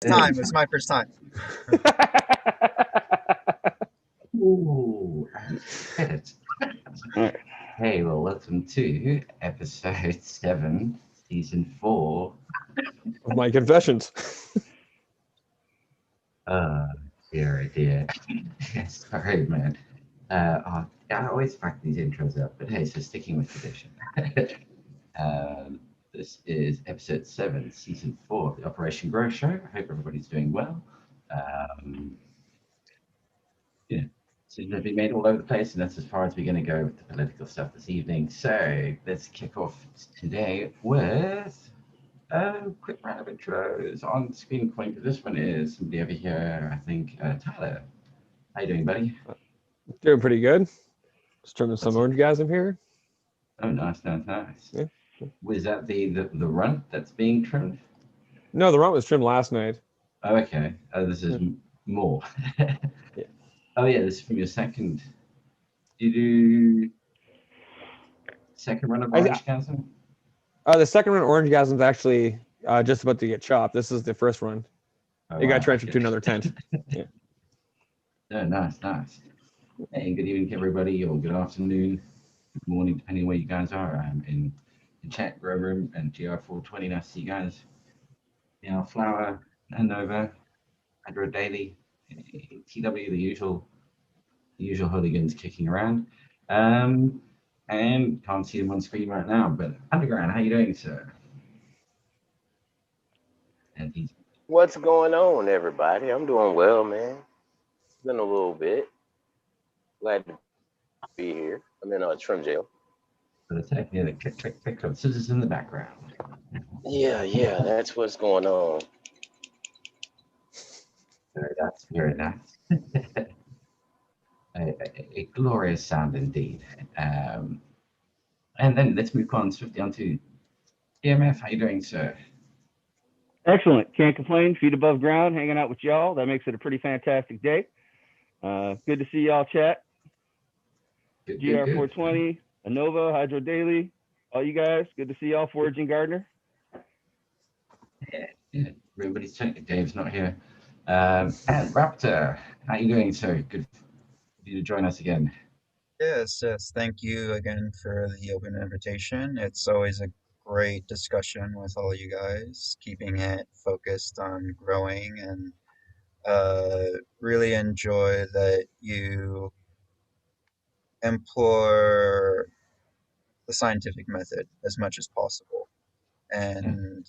Time. It was my first time. Ooh, and edit. Hey, well, welcome to episode 7, season 4. Of my confessions. Uh, dear, dear. Sorry, man. I always fuck these intros up, but hey, so sticking with tradition. This is episode 7, season 4 of the Operation Grow Show. I hope everybody's doing well. Um, yeah, seems to be made all over the place, and that's as far as we're going to go with the political stuff this evening. So let's kick off today with a quick round of intros. On screen point, this one is somebody over here, I think, Tyler. How you doing, buddy? Doing pretty good. Just trimming some What's- orgasm here. Oh, nice, nice, nice. Yeah. Was that the runt that's being trimmed? No, the runt was trimmed last night. Oh, okay. This is more. Yeah. Oh, yeah, this is from your second. Did you do second run of Orange Council? The second run, orange gasm's actually just about to get chopped. This is the first run. Oh, It got wow, transferred to okay. another tent. Oh, nice, nice. Hey, good evening, everybody, or good afternoon, good morning, depending where you guys are. I'm in the chat grow room and GR420. Nice to see you guys. Flower, and Nova, Hydro Daily, TW, the usual hooligans kicking around. And can't see them on screen right now, but Underground, how you doing, sir? And he's What's going on, everybody? I'm doing well, man. It's been a little bit. Glad to be here. I'm in a trim jail. for the tech, yeah, the click of scissors in the background. Yeah, that's what's going on. Very nice. A glorious sound indeed. And then let's move on swiftly on to EMF. How you doing, sir? Excellent. Can't complain. Feet above ground, hanging out with y'all. That makes it a pretty fantastic day. Good to see y'all chat. Good, GR420, Anova, Hydro Daily, all you guys. Good to see y'all. Foraging Gardener. Yeah. Everybody's checking. Dave's not here. And Raptor, how you doing, sir? Good for you to join us again. Yes. Thank you again for the open invitation. It's always a great discussion with all you guys, keeping it focused on growing and really enjoy that you employ the scientific method as much as possible. And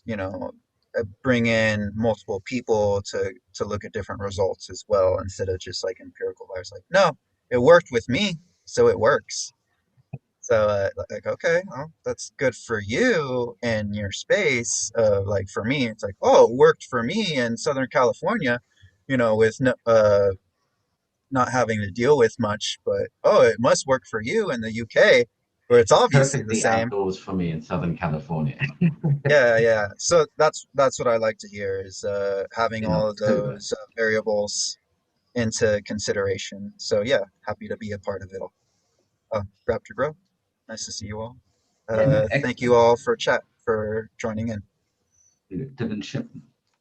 bring in multiple people to look at different results as well instead of just like empirical bias like no, it worked with me, so it works. So like okay, well, that's good for you in your space. Like for me it's like, oh, it worked for me in Southern California, with no, not having to deal with much, but oh, it must work for you in the UK where it's obviously the Perfectly same. outdoors for me in Southern California Yeah. So that's what I like to hear is having in all of October. those variables into consideration. So yeah, happy to be a part of it all. Raptor Grow, nice to see you all. Yeah, no, Thank you excellent. all for joining in.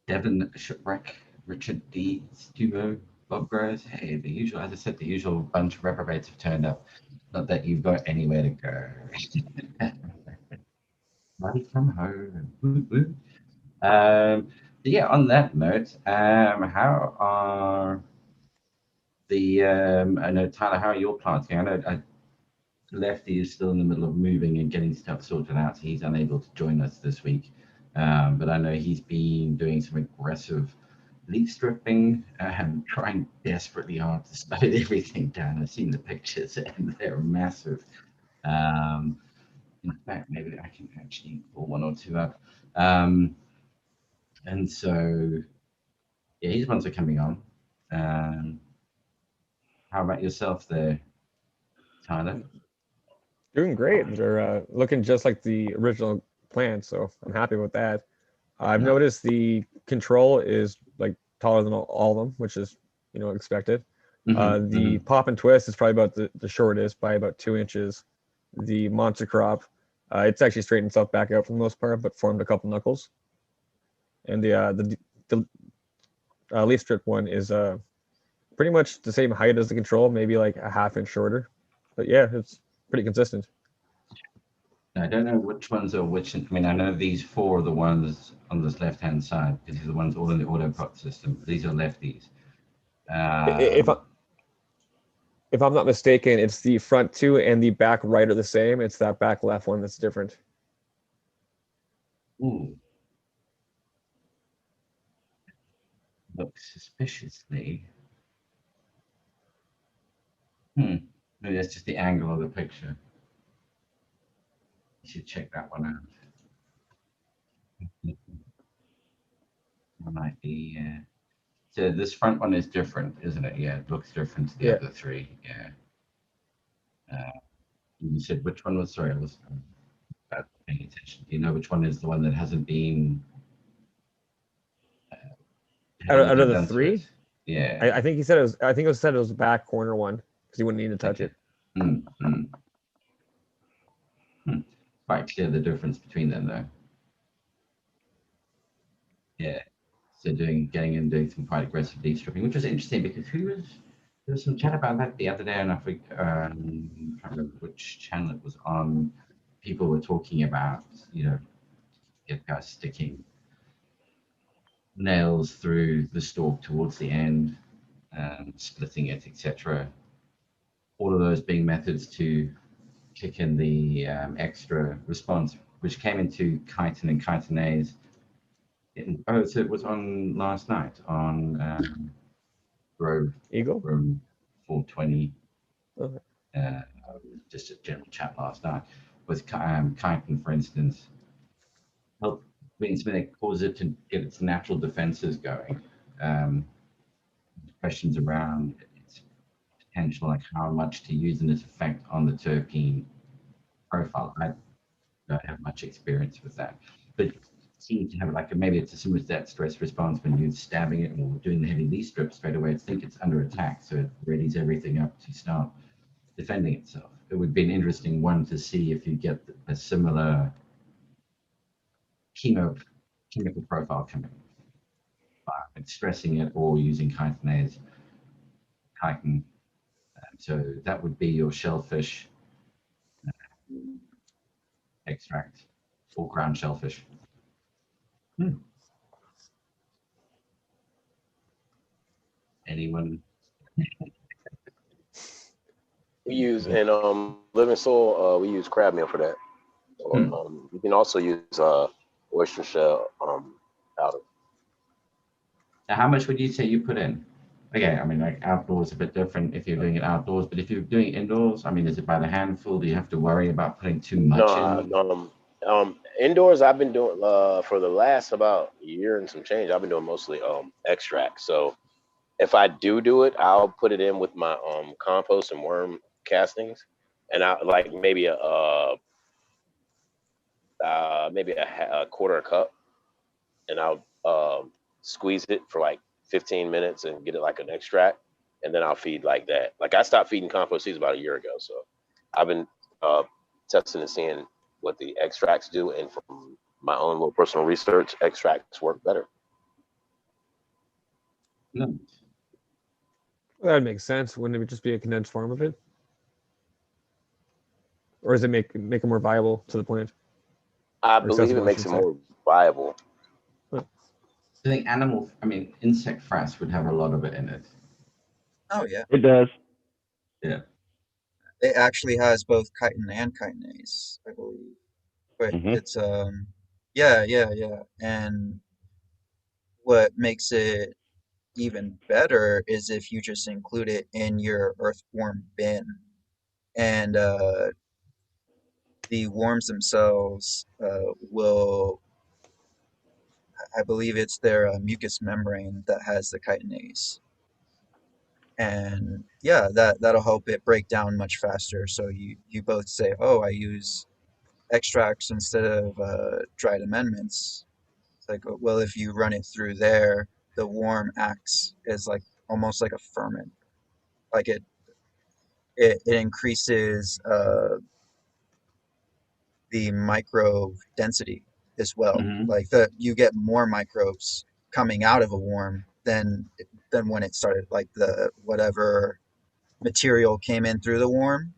Devon Shipwreck, Richard D. Stuvo, Bob Groves. Hey, the usual, as I said, the usual bunch of reprobates have turned up. Not that you've got anywhere to go. Money from home. Woo, woo. But yeah, on that note, how are I know, Tyler, how are your plants going? I know Lefty is still in the middle of moving and getting stuff sorted out, so he's unable to join us this week. But I know he's been doing some aggressive leaf stripping and trying desperately hard to slow everything down. I've seen the pictures and they're massive. Um, in fact, maybe I can actually pull one or two up. And so, yeah, his ones are coming on. Um, how about yourself there, Tyler? Doing great. They're looking just like the original plant, so I'm happy with that. I've No. noticed the control is like taller than all of them, which is expected. The pop and twist is probably about the shortest by about 2 inches. The monster crop, it's actually straightened itself back out for the most part, but formed a couple knuckles. And the leaf strip one is pretty much the same height as the control, maybe like a half-inch shorter. But yeah, it's pretty consistent. I don't know which ones are which. I mean, I know these four are the ones on this left-hand side because these are the ones all in the autopilot system. These are lefties. If if I'm not mistaken, it's the front two and the back right are the same. It's that back left one that's different. Ooh. Looks suspiciously. Maybe that's just the angle of the picture. You should check that one out. It might be. So this front one is different, isn't it? Yeah, it looks different to the Yeah. other three. Yeah. You said which one was? Sorry, I was paying attention. Do you know which one is the one that hasn't been? Out of the done to three? it? Yeah. I think he said it was. I think it said it was the back corner one because he wouldn't need to touch it. Quite clear the difference between them, though. Yeah. So getting in doing some quite aggressive leaf stripping, which was interesting because there was some chat about that the other day, and I think I can't remember which channel it was on. People were talking about, get guys sticking nails through the stalk towards the end, splitting it, etc. All of those being methods to kick in the extra response, which came into chitin and chitinase. So it was on last night on Grove Eagle? Room 420. Okay. Just a general chat last night with chitin, for instance, help means when it causes it to get its natural defenses going. Questions around its potential, like how much to use and its effect on the terpene profile. I don't have much experience with that, but seem to have maybe it's as similar to that stress response when you're stabbing it or doing the heavy leaf strip straight away. I think it's under attack, so it readies everything up to start defending itself. It would be an interesting one to see if you get a similar chemical profile coming by stressing it or using chitin. So that would be your shellfish extract or ground shellfish. Anyone? We use in Living Soul. We use crab meal for that. Or you can also use oyster shell powder. Now, how much would you say you put in? Okay, I mean, like outdoors a bit different if you're doing it outdoors, but if you're doing it indoors, I mean, is it by the handful? Do you have to worry about putting too much in? Indoors, I've been doing for the last about year and some change. I've been doing mostly extract. So if I do it, I'll put it in with my compost and worm castings, and I like maybe a quarter cup, and I'll squeeze it for like 15 minutes and get it like an extract, and then I'll feed like that. Like I stopped feeding compost seeds about a year ago, so I've been testing and seeing what the extracts do, and from my own little personal research, extracts work better. No. That makes sense. Wouldn't it just be a condensed form of it? Or does it make it more viable to the plant? I believe it makes it more viable. I think insect frass would have a lot of it in it. Oh yeah, It does. Yeah. it actually has both chitin and chitinase, I believe. But it's yeah. And what makes it even better is if you just include it in your earthworm bin, and the worms themselves will, I believe it's their mucous membrane that has the chitinase, and yeah, that'll help it break down much faster. So you both say, oh, I use extracts instead of dried amendments. It's like, well, if you run it through there, the worm acts as like almost like a ferment. Like it increases the microbe density as well. Mhm. Like you get more microbes coming out of a worm than when it started, like the whatever material came in through the worm.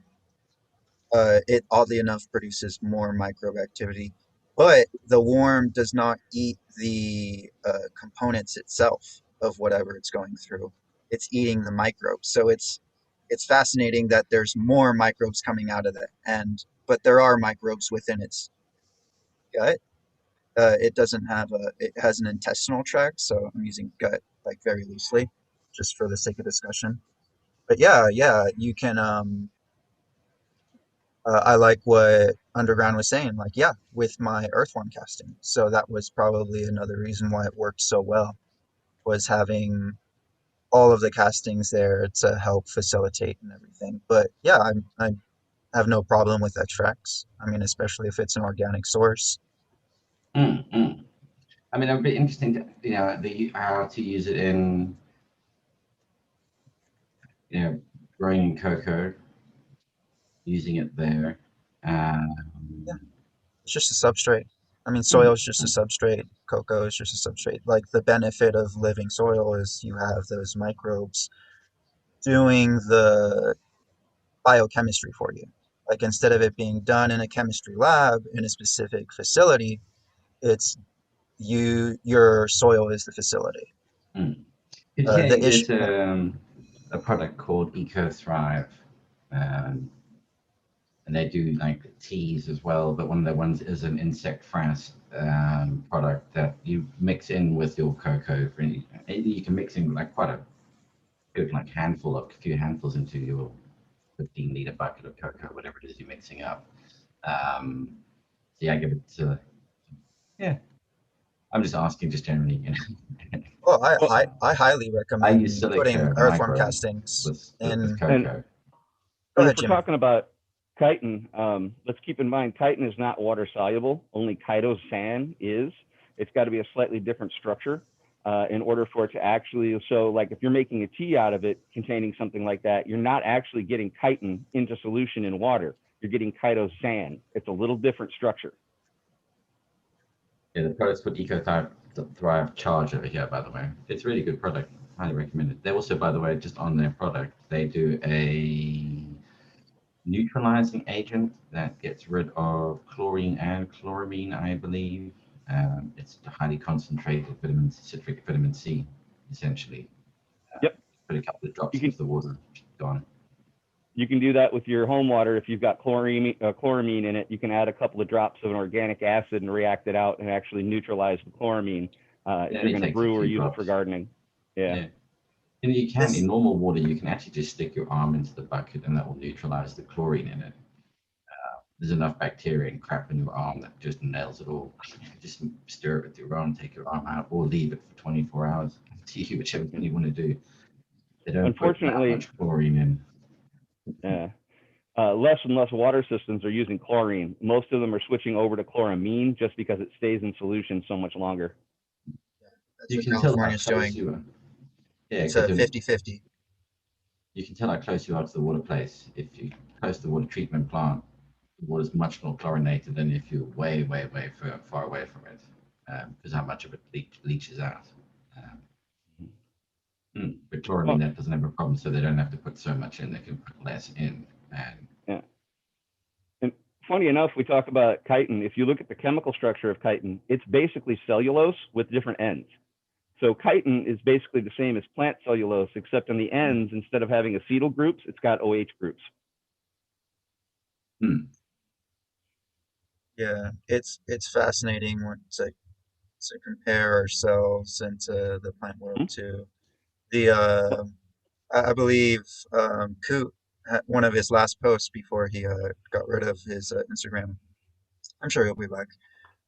It oddly enough produces more microbe activity, but the worm does not eat the components itself of whatever it's going through. It's eating the microbes. So it's fascinating that there's more microbes coming out of the end, but there are microbes within its gut. It doesn't have it has an intestinal tract, so I'm using gut like very loosely, just for the sake of discussion. But yeah, you can. I like what Underground was saying. Like, yeah, with my earthworm casting. So that was probably another reason why it worked so well, was having all of the castings there to help facilitate and everything. But yeah, I have no problem with extracts. I mean, especially if it's an organic source. Mm, mm. I mean, it would be interesting to, how to use it in, growing cocoa, using it there. Yeah, Um, it's just a substrate. I mean, mm, soil is just a substrate. Cocoa is just a substrate. Like the benefit of living soil is you have those microbes doing the biochemistry for you. Like instead of it being done in a chemistry lab in a specific facility, it's your soil is the facility. mm. The issue, There's a product called EcoThrive, um, and they do like teas as well. But one of the ones is an insect frass product that you mix in with your cocoa. You can mix in like quite a good like a few handfuls into your 15-liter bucket of cocoa, whatever it is you're mixing up. So yeah, I give it to, yeah. I'm just asking, just generally, well, Well, I highly I use recommend putting silica earthworm micro castings with in. and cocoa. Go and if ahead, we're Jimmy. talking about chitin, let's keep in mind chitin is not water soluble. Only chitosan is. It's got to be a slightly different structure in order for it to actually. So, like if you're making a tea out of it containing something like that, you're not actually getting chitin into solution in water. You're getting chitosan. It's a little different structure. Yeah, the product's called EcoThrive Charge over here, by the way. It's a really good product. Highly recommend it. They also, by the way, just on their product, they do a neutralizing agent that gets rid of chlorine and chloramine, I believe. It's a highly concentrated citric vitamin C, essentially. Yep. Put a couple of You drops can into the water, gone. you can do that with your home water. If you've got chloramine in it, you can add a couple of drops of an organic acid and react it out and actually neutralize the chloramine if It you're only going to takes a brew or few use it for drops. gardening. Yeah. Yeah. And you can, in This normal water, you can actually just stick your arm into the bucket and that will neutralize the chlorine in it. There's enough bacteria and crap in your arm that just nails it all. Just stir it with your arm, take your arm out, or leave it for 24 hours. To you, whichever one you want to do. They don't put that Unfortunately, much chlorine in. less and less water systems are using chlorine. Most of them are switching over to chloramine just because it stays in solution so much longer. that's You what can tell how California's close doing. you are. Yeah, It's a because 50-50. you can tell how close you are to the water place. If you're close to the water treatment plant, the water is much more chlorinated than if you're way, way, way far away from it, because how much of it leaches out. Um, but chloramine, Well, that doesn't have a problem, so they don't have to put so much in, they can put less in. And yeah. And funny enough, we talk about chitin. If you look at the chemical structure of chitin, it's basically cellulose with different ends. So chitin is basically the same as plant cellulose, except on the ends, instead of having acetyl groups, it's got OH groups. Yeah, it's fascinating to compare ourselves into the plant world Hmm? too. The I believe Coot one of his last posts before he got rid of his Instagram. I'm sure he'll be back,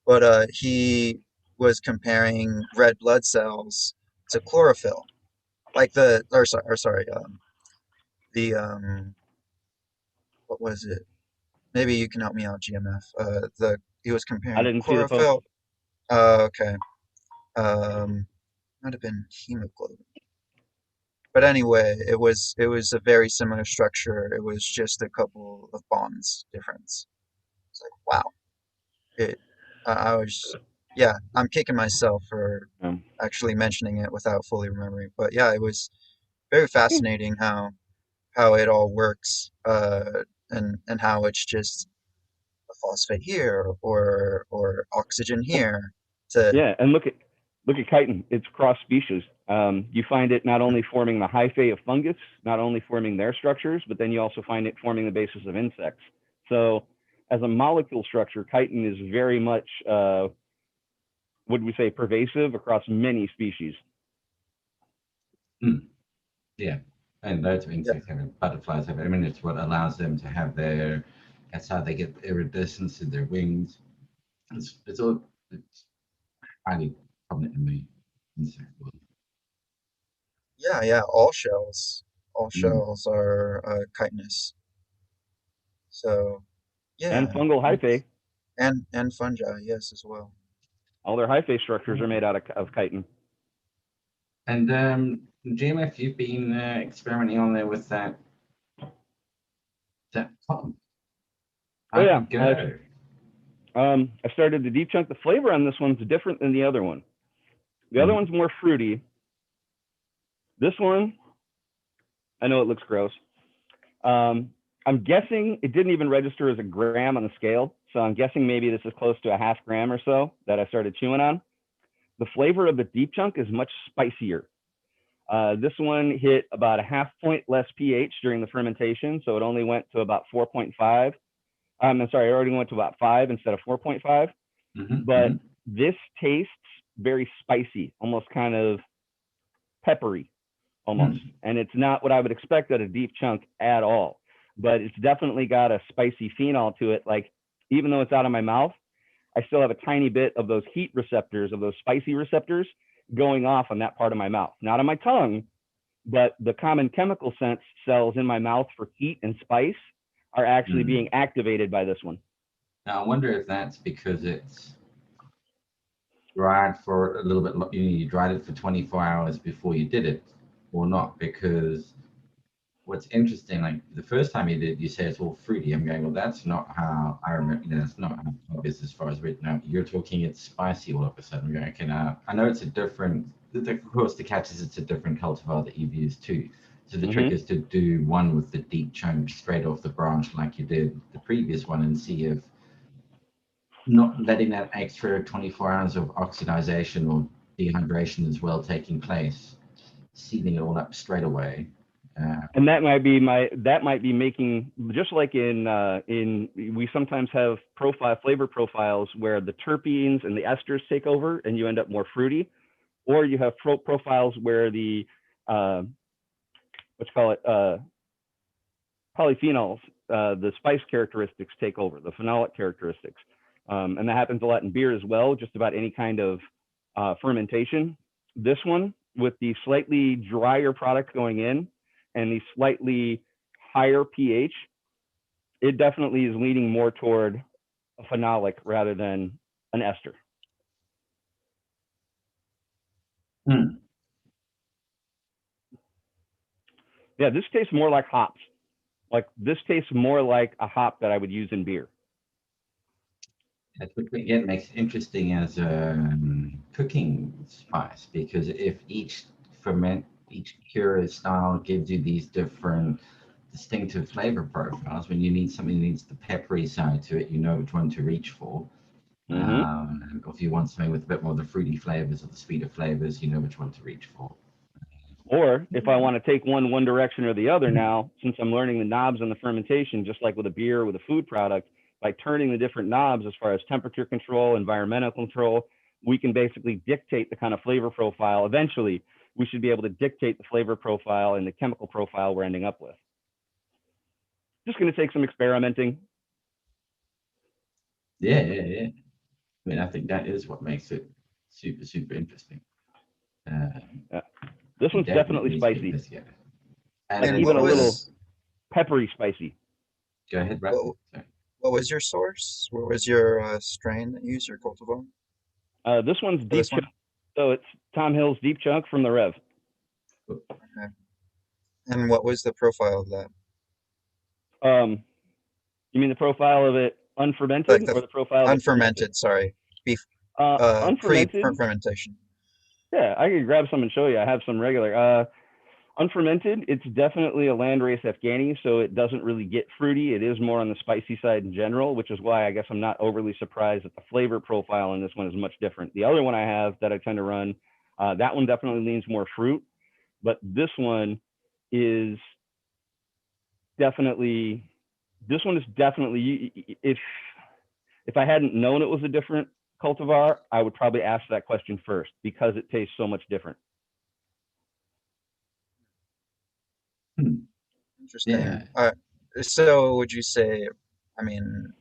but he was comparing red blood cells to chlorophyll, like or sorry, the what was it? Maybe you can help me out, GMF. The he was I comparing didn't see the post. chlorophyll. Okay. Um, might have been hemoglobin. But anyway, it was a very similar structure. It was just a couple of bonds difference. It's like wow. It I was Yeah, I'm kicking myself for Um, actually mentioning it without fully remembering. But yeah, it was very fascinating how it all works, and how it's just a phosphate here or oxygen here to yeah, and look at chitin. It's cross species. You find it not only forming the hyphae of fungus, not only forming their structures, but then you also find it forming the basis of insects. So, as a molecule structure, chitin is very much, would we say, pervasive across many species. Yeah, and loads of yeah insects have it, butterflies have it. I mean, it's what allows them to have their. That's how they get iridescence in their wings. It's all it's highly prominent in the insect world. yeah, all Mm. shells are chitinous. So And yeah, fungal hyphae, and fungi, yes, as well. all their hyphae structures are made out of chitin. And Jim, if you've been experimenting on there with that cotton, Oh how did yeah, it go? I started the deep chunk. The flavor on this one's different than the other one. The other Mm. one's more fruity. This one, I know it looks gross. I'm guessing it didn't even register as a gram on the scale. So I'm guessing maybe this is close to a half gram or so that I started chewing on. The flavor of the deep chunk is much spicier. This one hit about a half point less pH during the fermentation. So it only went to about 4.5. I'm sorry, it already went to about 5 instead of 4.5. But this tastes very spicy, almost kind of peppery, almost. And it's not what I would expect at a deep chunk at all. But it's definitely got a spicy phenol to it. Like, even though it's out of my mouth, I still have a tiny bit of those heat receptors, of those spicy receptors going off on that part of my mouth. Not on my tongue, but the common chemical sense cells in my mouth for heat and spice are actually being activated by this one. Now I wonder if that's because it's dried for a little bit. You dried it for 24 hours before you did it, or not? Because what's interesting, like the first time you did, you say it's all fruity. I'm going, well, that's not how I remember. That's not how it is as far as written out. You're talking it's spicy all of a sudden. I'm going, okay, now I know it's a different. Of course, the catch is it's a different cultivar that you've used too. So the trick is to do one with the deep chunk straight off the branch, like you did the previous one, and see if not letting that extra 24 hours of oxidization or dehydration as well taking place, sealing it all up straight away. And that might be making, just like in we sometimes have flavor profiles where the terpenes and the esters take over and you end up more fruity, or you have profiles where the let's call it polyphenols, the spice characteristics take over, the phenolic characteristics. And that happens a lot in beer as well, just about any kind of fermentation. This one, with the slightly drier product going in and the slightly higher pH, it definitely is leaning more toward a phenolic rather than an ester. Yeah, this tastes more like hops. Like, this tastes more like a hop that I would use in beer. That's what again makes it interesting as a cooking spice, because if each cure style gives you these different distinctive flavor profiles, when you need something that needs the peppery side to it, you know which one to reach for. And if you want something with a bit more of the fruity flavors or the sweeter flavors, you know which one to reach for. Or if I want to take one direction or the other now, since I'm learning the knobs on the fermentation, just like with a beer, with a food product, by turning the different knobs as far as temperature control, environmental control, we can basically dictate the kind of flavor profile. Eventually, we should be able to dictate the flavor profile and the chemical profile we're ending up with. Just going to take some experimenting. Yeah. I mean, I think that is what makes it super, super interesting. This one's definitely spicy. And like even a little peppery spicy. Go ahead, Brad. What was your source? What was your strain that you used, your cultivar? This one's deep chunk. So it's Tom Hill's Deep Chunk from the Rev. Okay. And what was the profile of that? You mean the profile of it unfermented, or the profile of unfermented? Sorry, beef. Unfermented. Fermentation. Yeah, I could grab some and show you. I have some regular. Unfermented, it's definitely a landrace Afghani, so it doesn't really get fruity. It is more on the spicy side in general, which is why I guess I'm not overly surprised that the flavor profile in this one is much different. The other one I have that I tend to run, that one definitely leans more fruit, but this one is definitely, if I hadn't known it was a different cultivar, I would probably ask that question first because it tastes so much different. Interesting. Yeah. So would you say, I mean,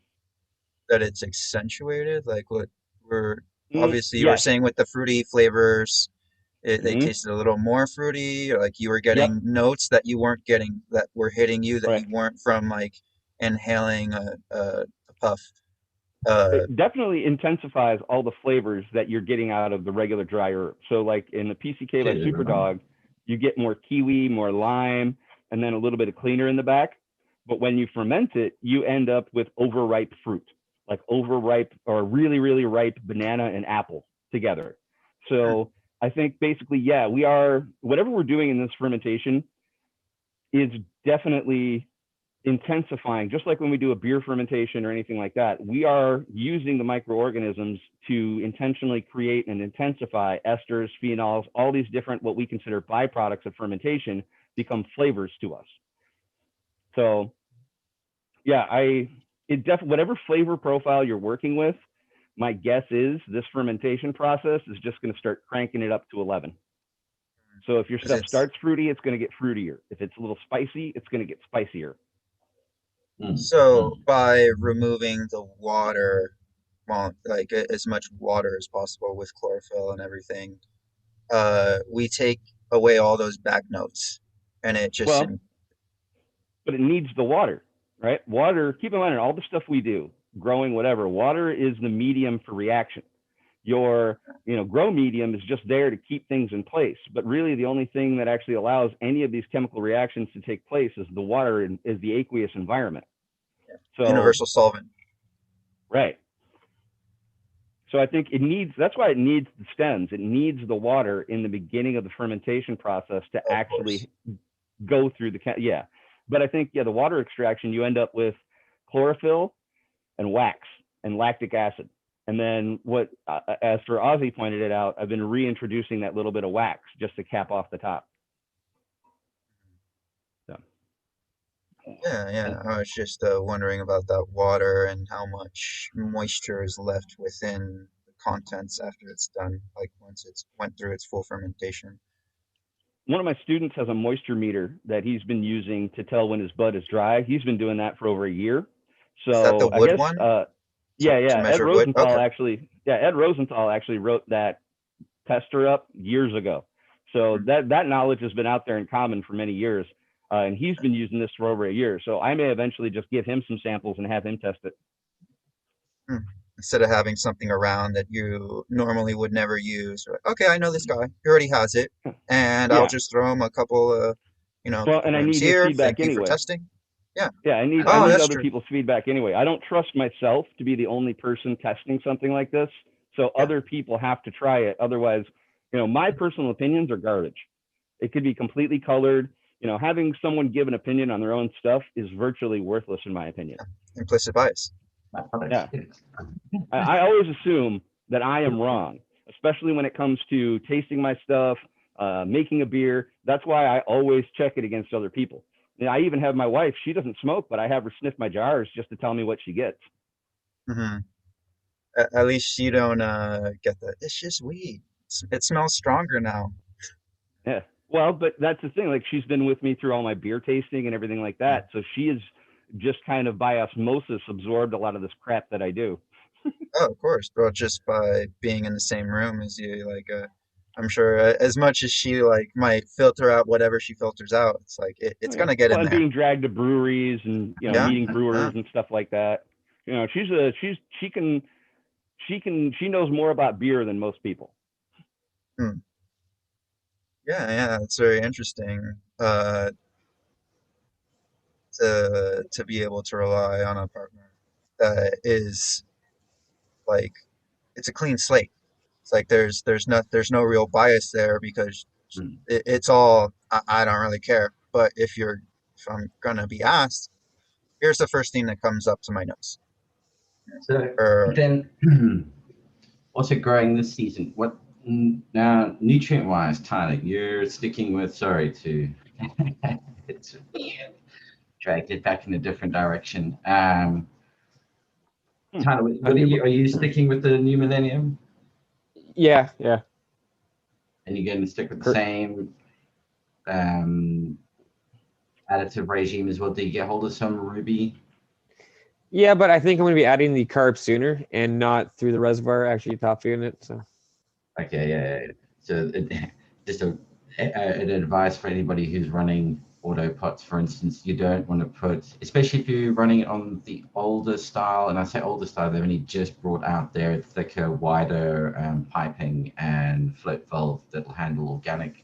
that it's accentuated? Like what we're obviously you were Yes. saying with the fruity flavors, they Mhm. tasted a little more fruity, or like you were Yep. getting notes that you weren't getting that were hitting you that Right. you weren't from like inhaling a puff. Uh, It definitely intensifies all the flavors that you're getting out of the regular dry herb. So like in the PCK by Cheers, man. Superdog, you get more kiwi, more lime, and then a little bit of cleaner in the back. But when you ferment it, you end up with overripe fruit, like overripe or really, really ripe banana and apple together. So I think basically, yeah, whatever we're doing in this fermentation is definitely intensifying, just like when we do a beer fermentation or anything like that. We are using the microorganisms to intentionally create and intensify esters, phenols, all these different what we consider byproducts of fermentation become flavors to us. So yeah, whatever flavor profile you're working with, my guess is this fermentation process is just going to start cranking it up to 11. So if your 'Cause stuff it's starts fruity, it's going to get fruitier. If it's a little spicy, it's going to get spicier. so by removing the water, well, like as much water as possible with chlorophyll and everything, we take away all those back notes, and it just Well, but it needs the water, right? Water, keep in mind, all the stuff we do, growing, whatever, water is the medium for reaction. Your, grow medium is just there to keep things in place. But really, the only thing that actually allows any of these chemical reactions to take place is the water and is the aqueous environment. So, universal solvent. right. So I think that's why it needs the stems. It needs the water in the beginning of the fermentation process to Of course. actually go through yeah. But I think, the water extraction, you end up with chlorophyll and wax and lactic acid. And then as for Ozzy pointed it out, I've been reintroducing that little bit of wax just to cap off the top. So. Yeah. I was just wondering about that water and how much moisture is left within the contents after it's done, like once it's went through its full fermentation. One of my students has a moisture meter that he's been using to tell when his bud is dry. He's been doing that for over a year. Is that the So I wood guess, one? yeah. To Ed measure wood? Rosenthal Okay. actually wrote that tester up years ago. So that knowledge has been out there in common for many years. And he's been using this for over a year. So I may eventually just give him some samples and have him test it. Instead of having something around that you normally would never use. Okay, I know this guy. He already has it, and I'll Yeah. just throw him a couple Well, couple and I grams need his here. feedback Thank you for anyway. testing. Yeah. Yeah, I need Oh, that's other true. people's feedback anyway. I don't trust myself to be the only person testing something like this. So Yeah. other people have to try it. Otherwise, my personal opinions are garbage. It could be completely colored. Having someone give an opinion on their own stuff is virtually worthless in my opinion. Implicit bias. Yeah. I always assume that I am wrong, especially when it comes to tasting my stuff, making a beer. That's why I always check it against other people. I even have my wife, she doesn't smoke, but I have her sniff my jars just to tell me what she gets. Hmm. At least you don't get the. It's just weed. It smells stronger now. Yeah. Well, but that's the thing. Like, she's been with me through all my beer tasting and everything like that. So she is just kind of by osmosis absorbed a lot of this crap that I do. Oh, of course. Well, just by being in the same room as you, like, I'm sure as much as she like might filter out whatever she filters out, it's like it's Yeah. gonna get Well, in and there. being dragged to breweries and Yeah. meeting brewers Yeah. and stuff like that. She knows more about beer than most people. Hmm. Yeah. It's very interesting. To be able to rely on a partner that is like it's a clean slate. It's like there's no real bias there because Mm. it's all I don't really care. But if I'm gonna be asked, here's the first thing that comes up to my nose. So Or then, also growing this season, what now nutrient wise, Tyler, you're sticking with, sorry to it's dragged it back in a different direction. Tyler, what are you sticking with the new millennium? Yeah. And you're going to stick with the Cor- same additive regime as well? Did you get hold of some Ruby? Yeah, but I think I'm going to be adding the carb sooner and not through the reservoir, actually top feeding it. So Okay, yeah. So just an advice for anybody who's running auto pots, for instance, you don't want to put, especially if you're running it on the older style, and I say older style, they've only just brought out their thicker, wider piping and float valve that'll handle organic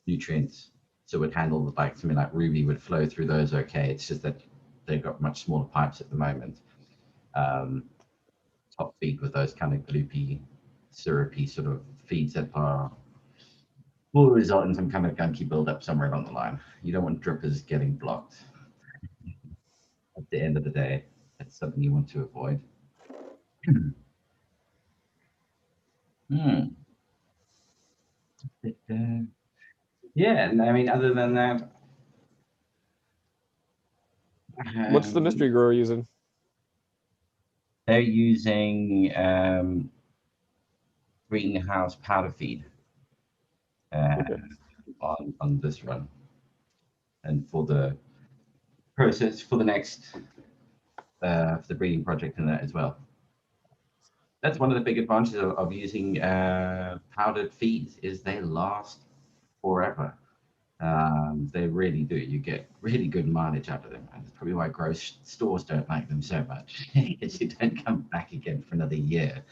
nutrients. So it would handle like something like Ruby would flow through those okay. It's just that they've got much smaller pipes at the moment. Top feed with those kind of gloopy, syrupy sort of feeds that will result in some kind of gunky buildup somewhere along the line. You don't want drippers getting blocked. At the end of the day, that's something you want to avoid. Hmm. But, yeah, and I mean, other than that, what's the mystery grower using? they're using greenhouse powder feed Okay. on this run, and for the process for the next for the breeding project and that as well. That's one of the big advantages of using powdered feeds is they last forever. They really do. You get really good mileage out of them, and that's probably why grocery stores don't like them so much. Because you don't come back again for another year.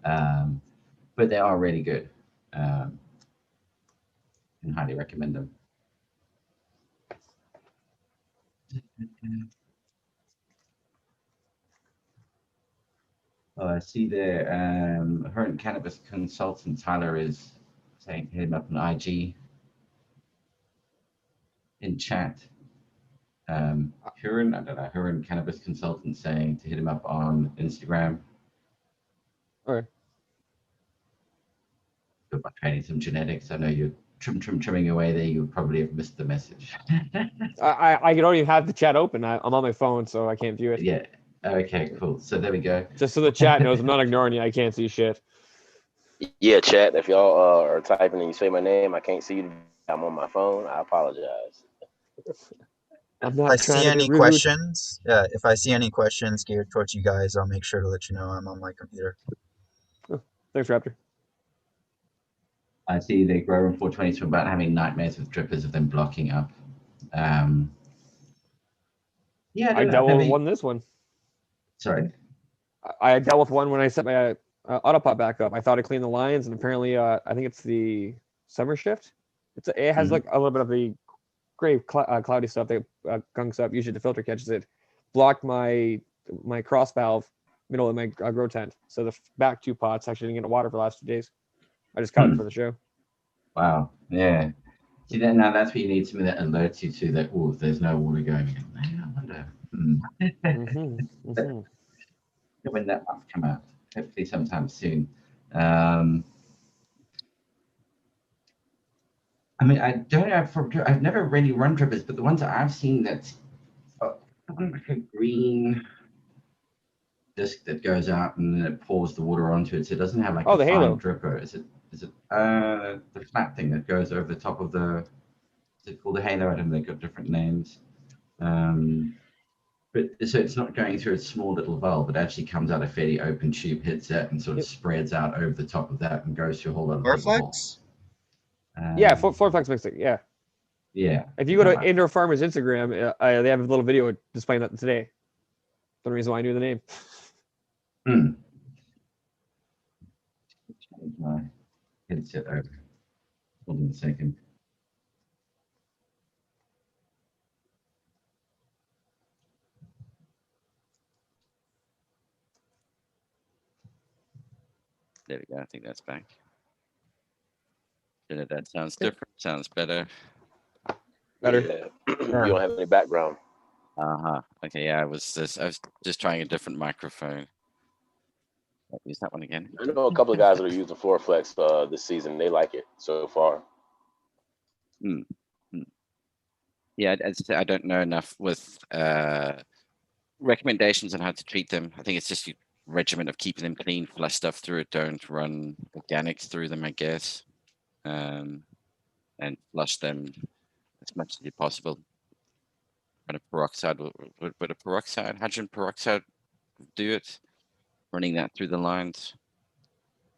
But they are really good. And highly recommend them. Oh, I see there. Herent Cannabis Consultant Tyler is saying hit him up on IG in chat. Huron, I don't know, Huron Cannabis Consultant saying to hit him up on Instagram. All right. About training some genetics. I know you're trimming away there. You probably have missed the message. I don't even have the chat open. I'm on my phone, so I can't view it. Yeah. Okay, cool. So there we go. Just so the chat knows, I'm not ignoring you. I can't see shit. Yeah, chat. If y'all are typing and you say my name, I can't see you. I'm on my phone. I apologize. I'm if not I trying see to any be rude. questions, yeah, if I see any questions geared towards you guys, I'll make sure to let you know I'm on my computer. Thanks, Raptor. I see they grow in 420 to about having nightmares with drippers of them blocking up. Yeah, I dealt with one this one. Sorry. I dealt with one when I set my autopot back up. I thought I cleaned the lines, and apparently, I think it's the summer shift. It has like a little bit of the gray cloudy stuff that gunks up. Usually, the filter catches it. Blocked my cross valve middle of my grow tent, so the back two pots actually didn't get water for the last 2 days. I just cut it for the show. Wow. Yeah. See that now? That's what you need. Something that alerts you to that. Oh, there's no water going in. I wonder. When that might come out, hopefully sometime soon. I mean, I don't know. I've never really run drippers, but the ones that I've seen that's like a green disc that goes out and then it pours the water onto it. So it doesn't have like Oh, a the fine halo. dripper. Is it the flat thing that goes over the top of the? Is it called the halo? I don't know. They've got different names. But so it's not going through a small little valve. It actually comes out a fairly open tube, hits it, and sort of spreads out over the top of that and goes through a whole lot of little holes. Florflex? Yeah, Florflex makes it. Yeah. Yeah. If you go to Indoor Farmer's Instagram, they have a little video displaying that today. The reason why I knew the name. Change my headset over. Hold on a second. There we go. I think that's back. Don't know if that sounds Yeah. different. Sounds better. Better. Yeah. You don't have any background. Okay. Yeah. I was just trying a different microphone. Use that one again. I know a couple of guys that are using FloorFlex this season. They like it so far. Yeah, I don't know enough with recommendations on how to treat them. I think it's just a regimen of keeping them clean, flush stuff through it. Don't run organics through them, I guess, and flush them as much as possible. Kind of peroxide, would a peroxide, hydrogen peroxide do it? Running that through the lines.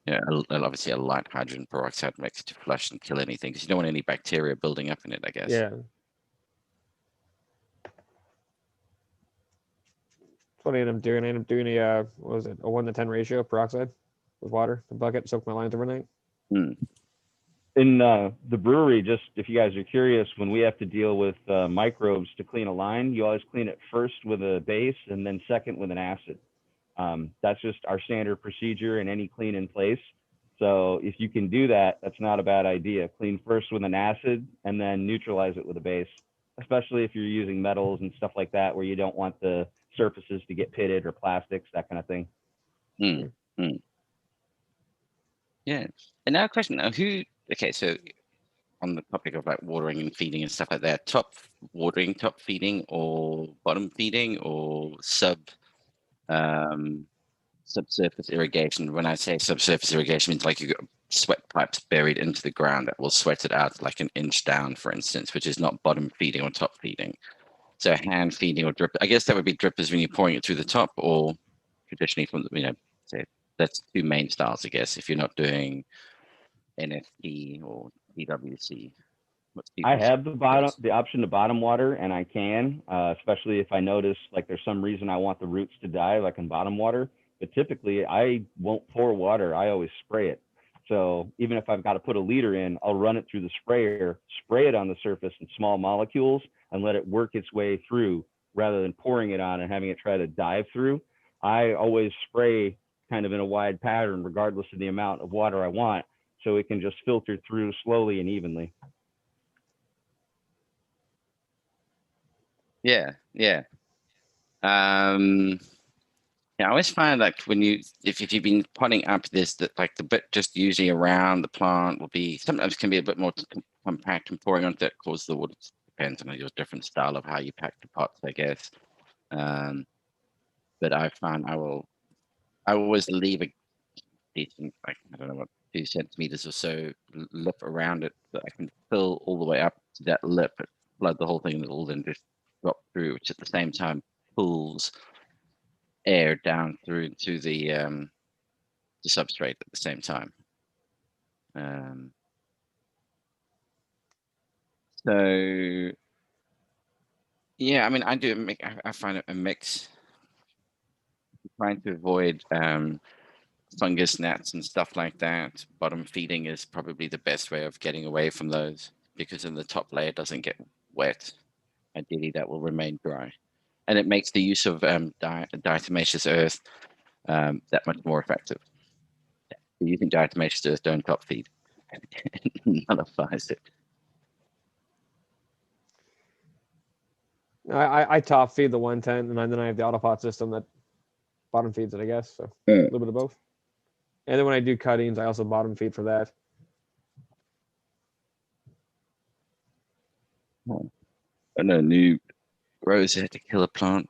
Yeah, obviously a light hydrogen peroxide makes it to flush and kill anything because you don't want any bacteria building up in it, I guess. Yeah. That's what I ended up doing. I ended up doing a what was it, a 1-to-10 ratio peroxide with water, a bucket, soak my lines overnight. In the brewery, just if you guys are curious, when we have to deal with microbes to clean a line, you always clean it first with a base and then second with an acid. That's just our standard procedure in any clean in place. So if you can do that, that's not a bad idea. Clean first with an acid and then neutralize it with a base, especially if you're using metals and stuff like that, where you don't want the surfaces to get pitted or plastics, that kind of thing. Yeah. And now a question, okay, so on the topic of like watering and feeding and stuff like that, top watering, top feeding, or bottom feeding, or subsurface irrigation. When I say subsurface irrigation, it means like you got sweat pipes buried into the ground that will sweat it out like an inch down, for instance, which is not bottom feeding or top feeding. So hand feeding or drip, I guess that would be drippers when you're pouring it through the top, or traditionally from say that's two main styles, I guess, if you're not doing NFT or DWC. I have the option to bottom water, and I can, especially if I notice like there's some reason I want the roots to die, like in bottom water. But typically, I won't pour water. I always spray it. So even if I've got to put a liter in, I'll run it through the sprayer, spray it on the surface in small molecules, and let it work its way through rather than pouring it on and having it try to dive through. I always spray kind of in a wide pattern, regardless of the amount of water I want, so it can just filter through slowly and evenly. Yeah. I always find like when if you've been potting up this, that like the bit just usually around the plant will be sometimes can be a bit more compact, and pouring onto that causes the water. Depends on your different style of how you pack the pots, I guess. But I find I always leave a decent, like, I don't know what, 2 centimeters or so lip around it that I can fill all the way up to that lip, flood the whole thing, and it'll then just drop through, which at the same time pulls air down through into the substrate at the same time. So yeah, I mean, I do I find it a mix, trying to avoid fungus gnats and stuff like that. Bottom feeding is probably the best way of getting away from those, because then the top layer doesn't get wet. Ideally, that will remain dry, and it makes the use of diatomaceous earth that much more effective. Using diatomaceous earth, don't top feed. Nullifies it. I top feed the 110, and then I have the autopot system that bottom feeds it, I guess. So a little bit of both. And then when I do cuttings, I also bottom feed for that. I know new Rose had to kill a plant.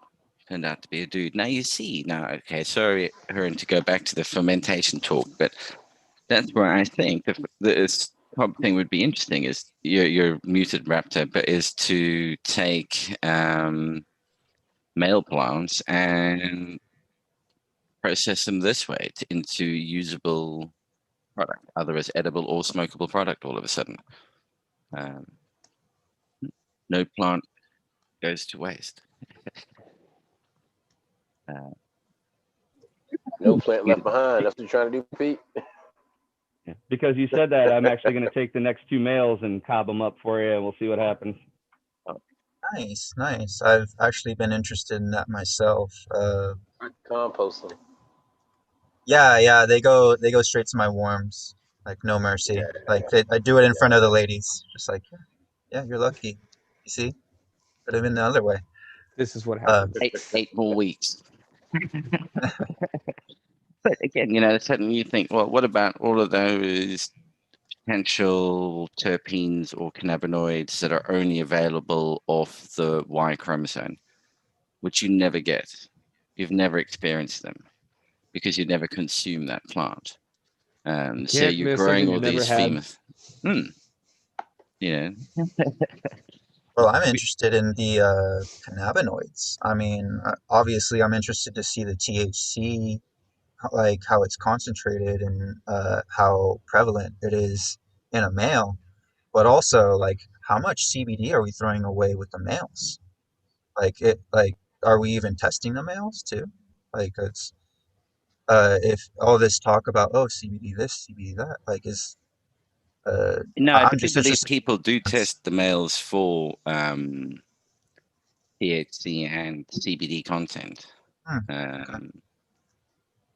Turned out to be a dude. Now you see. Now, okay, sorry, Heron, to go back to the fermentation talk, but that's where I think this thing would be interesting. Is your muted raptor, but is to take male plants and process them this way into usable product, either as edible or smokable product. All of a sudden, no plant goes to waste. No plant left behind. That's what you're trying to do, Pete. Yeah. Because you said that, I'm actually going to take the next 2 males and cob them up for you, and we'll see what happens. Nice. I've actually been interested in that myself. Composting. Yeah, they go straight to my worms, like no mercy. Like I do it in front of the ladies, just like yeah, you're lucky. You see, could have been the other way. This is what Uh, happens. Eight more weeks. But again, suddenly you think, well, what about all of those potential terpenes or cannabinoids that are only available off the Y chromosome, which you never get. You've never experienced them because you never consume that plant. You So can't you're miss growing something all you've never these had. females. Hmm, you know, well, I'm interested in the cannabinoids. I mean, obviously, I'm interested to see the THC, like how it's concentrated and how prevalent it is in a male, but also like how much CBD are we throwing away with the males? Like are we even testing the males too? Like it's if all this talk about oh CBD this CBD that like is no, I I'm do just believe interested. people do test the males for THC and CBD content. Hmm, okay. Um,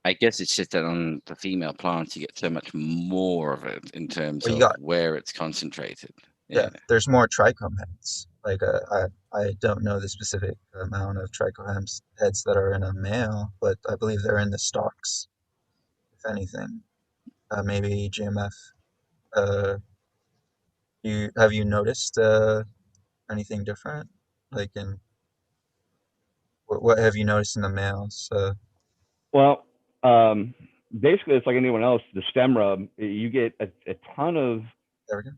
I guess it's just that on the female plants, you get so much more of it in terms Well, you of got where it's concentrated. yeah. Yeah. There's more trichome heads. Like I don't know the specific amount of trichome heads that are in a male, but I believe they're in the stalks. If anything, maybe GMF. Uh, you have you noticed anything different? Like in what have you noticed in the males? Well, um, basically, it's like anyone else. The stem rub, you get a ton of There we go.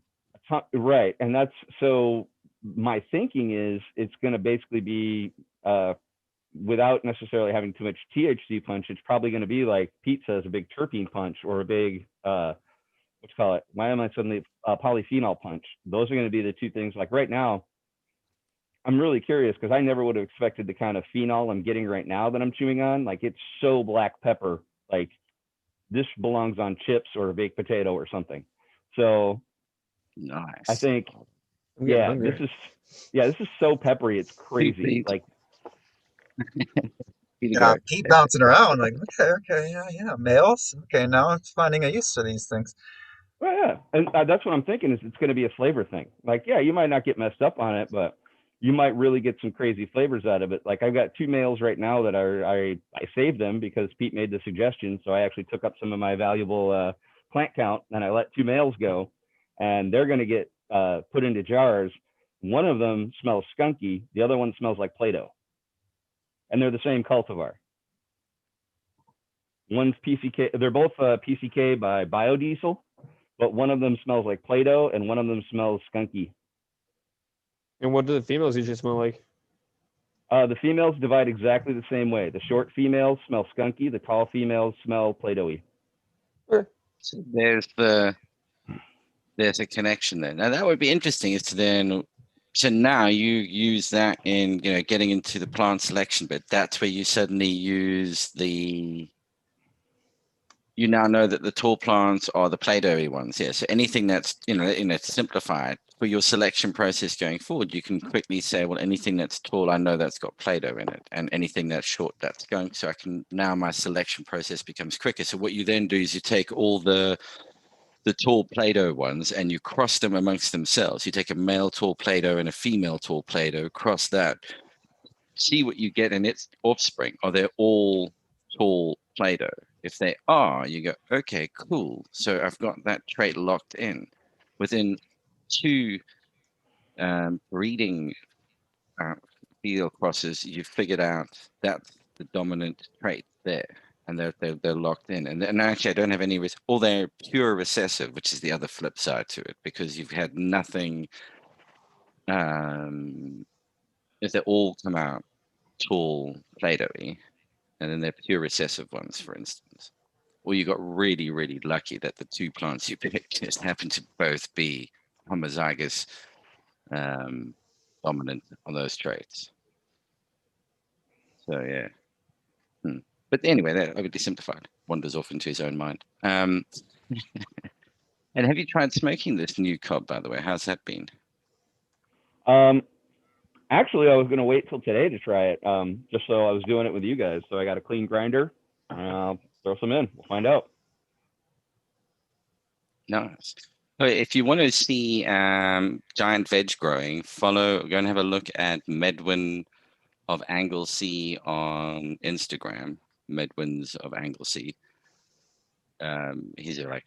right, and that's so. My thinking is it's going to basically be without necessarily having too much THC punch. It's probably going to be like Pete says, a big terpene punch or a big what's call it? Why am I suddenly polyphenol punch? Those are going to be the two things. Like right now, I'm really curious because I never would have expected the kind of phenol I'm getting right now that I'm chewing on. Like it's so black pepper. Like this belongs on chips or a baked potato or something. So I Nice. think, I'm getting this is so peppery. It's Two crazy. feet. Like, Here you Yeah, go. Pete bouncing around like okay, yeah, males. Okay, now I'm finding a use for these things. well, yeah. And that's what I'm thinking is it's going to be a flavor thing. Like, yeah, you might not get messed up on it, but you might really get some crazy flavors out of it. Like I've got two males right now that I saved them because Pete made the suggestion. So I actually took up some of my valuable plant count and I let two males go, and they're going to get put into jars. One of them smells skunky. The other one smells like Play-Doh, and they're the same cultivar. One's PCK. They're both PCK by Biodiesel, but one of them smells like Play-Doh and one of them smells skunky. And what do the females usually smell like? The females divide exactly the same way. The short females smell skunky. The tall females smell Play-Doh-y. So there's a connection there. Now that would be interesting is to then so now you use that in getting into the plant selection, but that's where you suddenly use you now know that the tall plants are the Play-Doh-y ones. Yeah. So anything that's simplified for your selection process going forward, you can quickly say, well, anything that's tall, I know that's got Play-Doh in it, and anything that's short, that's going. So I can now my selection process becomes quicker. So what you then do is you take all the tall Play-Doh ones and you cross them amongst themselves. You take a male tall Play-Doh and a female tall Play-Doh, cross that, see what you get in its offspring. Are they all tall Play-Doh? If they are, you go, okay, cool. So I've got that trait locked in. Within two breeding field crosses, you've figured out that's the dominant trait there. And they're locked in. And actually, I don't have any risk. Or they're pure recessive, which is the other flip side to it, because you've had nothing. If they all come out tall Play-Doh-y, and then they're pure recessive ones, for instance. Or you got really, really lucky that the two plants you picked just happen to both be homozygous dominant on those traits. So yeah. But anyway, that overly simplified. Wanders off into his own mind. And have you tried smoking this new cob, by the way? How's that been? Actually, I was going to wait till today to try it, just so I was doing it with you guys. So I got a clean grinder. throw some in. We'll find out. Nice. So if you want to see giant veg growing, go and have a look at Medwin of Anglesey on Instagram. Medwins of Anglesey. He's a like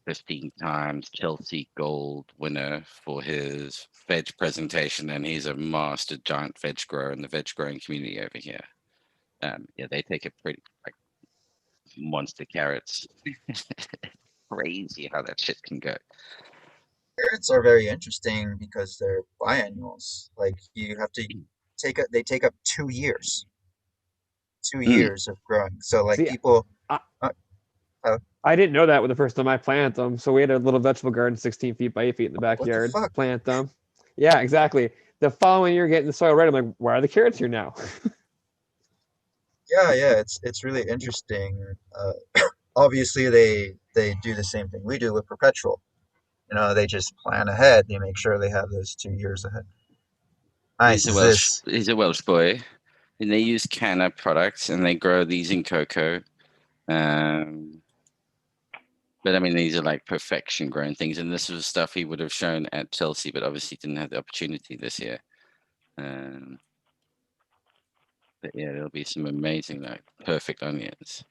15 times Chelsea Gold winner for his veg presentation, and he's a master giant veg grower in the veg growing community over here. Yeah, they take a pretty like monster carrots. Crazy how that shit can go. Carrots are very interesting because they're biennials. Like you have to they take up 2 years. 2 years of growing. So like See, people I- uh, I didn't know that with the first time I planted them. So we had a little vegetable garden 16 feet by 8 feet in the backyard. fuck? Plant them. Yeah, exactly. The following year, getting the soil ready, I'm like, why are the carrots here now? yeah, it's really interesting. Obviously they do the same thing we do with perpetual. They just plan ahead. They make sure they have those 2 years ahead. Nice. He's a Welsh boy, and they use Canna products, and they grow these in cocoa. But I mean, these are like perfection grown things, and this was stuff he would have shown at Chelsea, but obviously didn't have the opportunity this year. But yeah, there'll be some amazing, like perfect onions,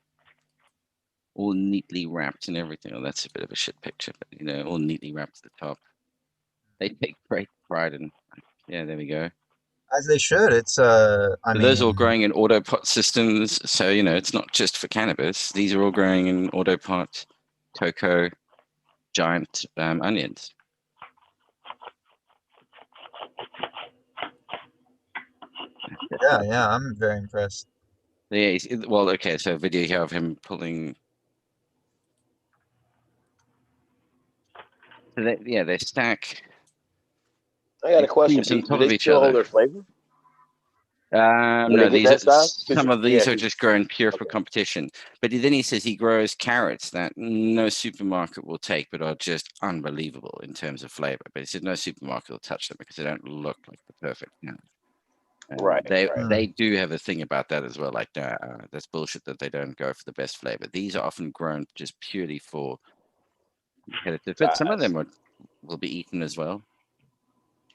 all neatly wrapped and everything. Oh, that's a bit of a shit picture, but all neatly wrapped at the top. They take great pride in. Yeah, there we go. As they should. It's Those are all growing in autopot systems, so it's not just for cannabis. These are all growing in autopot, cocoa, giant onions. yeah, I'm very impressed. Yeah, well, okay, so a video here of him pulling. So they stack. I got a question. on top Do of they each still hold other. their flavor? No, they get that size? some of these Yeah, are just grown pure for okay. competition. But then he says he grows carrots that no supermarket will take, but are just unbelievable in terms of flavor. But he said no supermarket will touch them because they don't look like the perfect. Right. They do have a thing about that as well. Like that's bullshit that they don't go for the best flavor. These are often grown just purely for competitive. But some of Size. them will be eaten as well.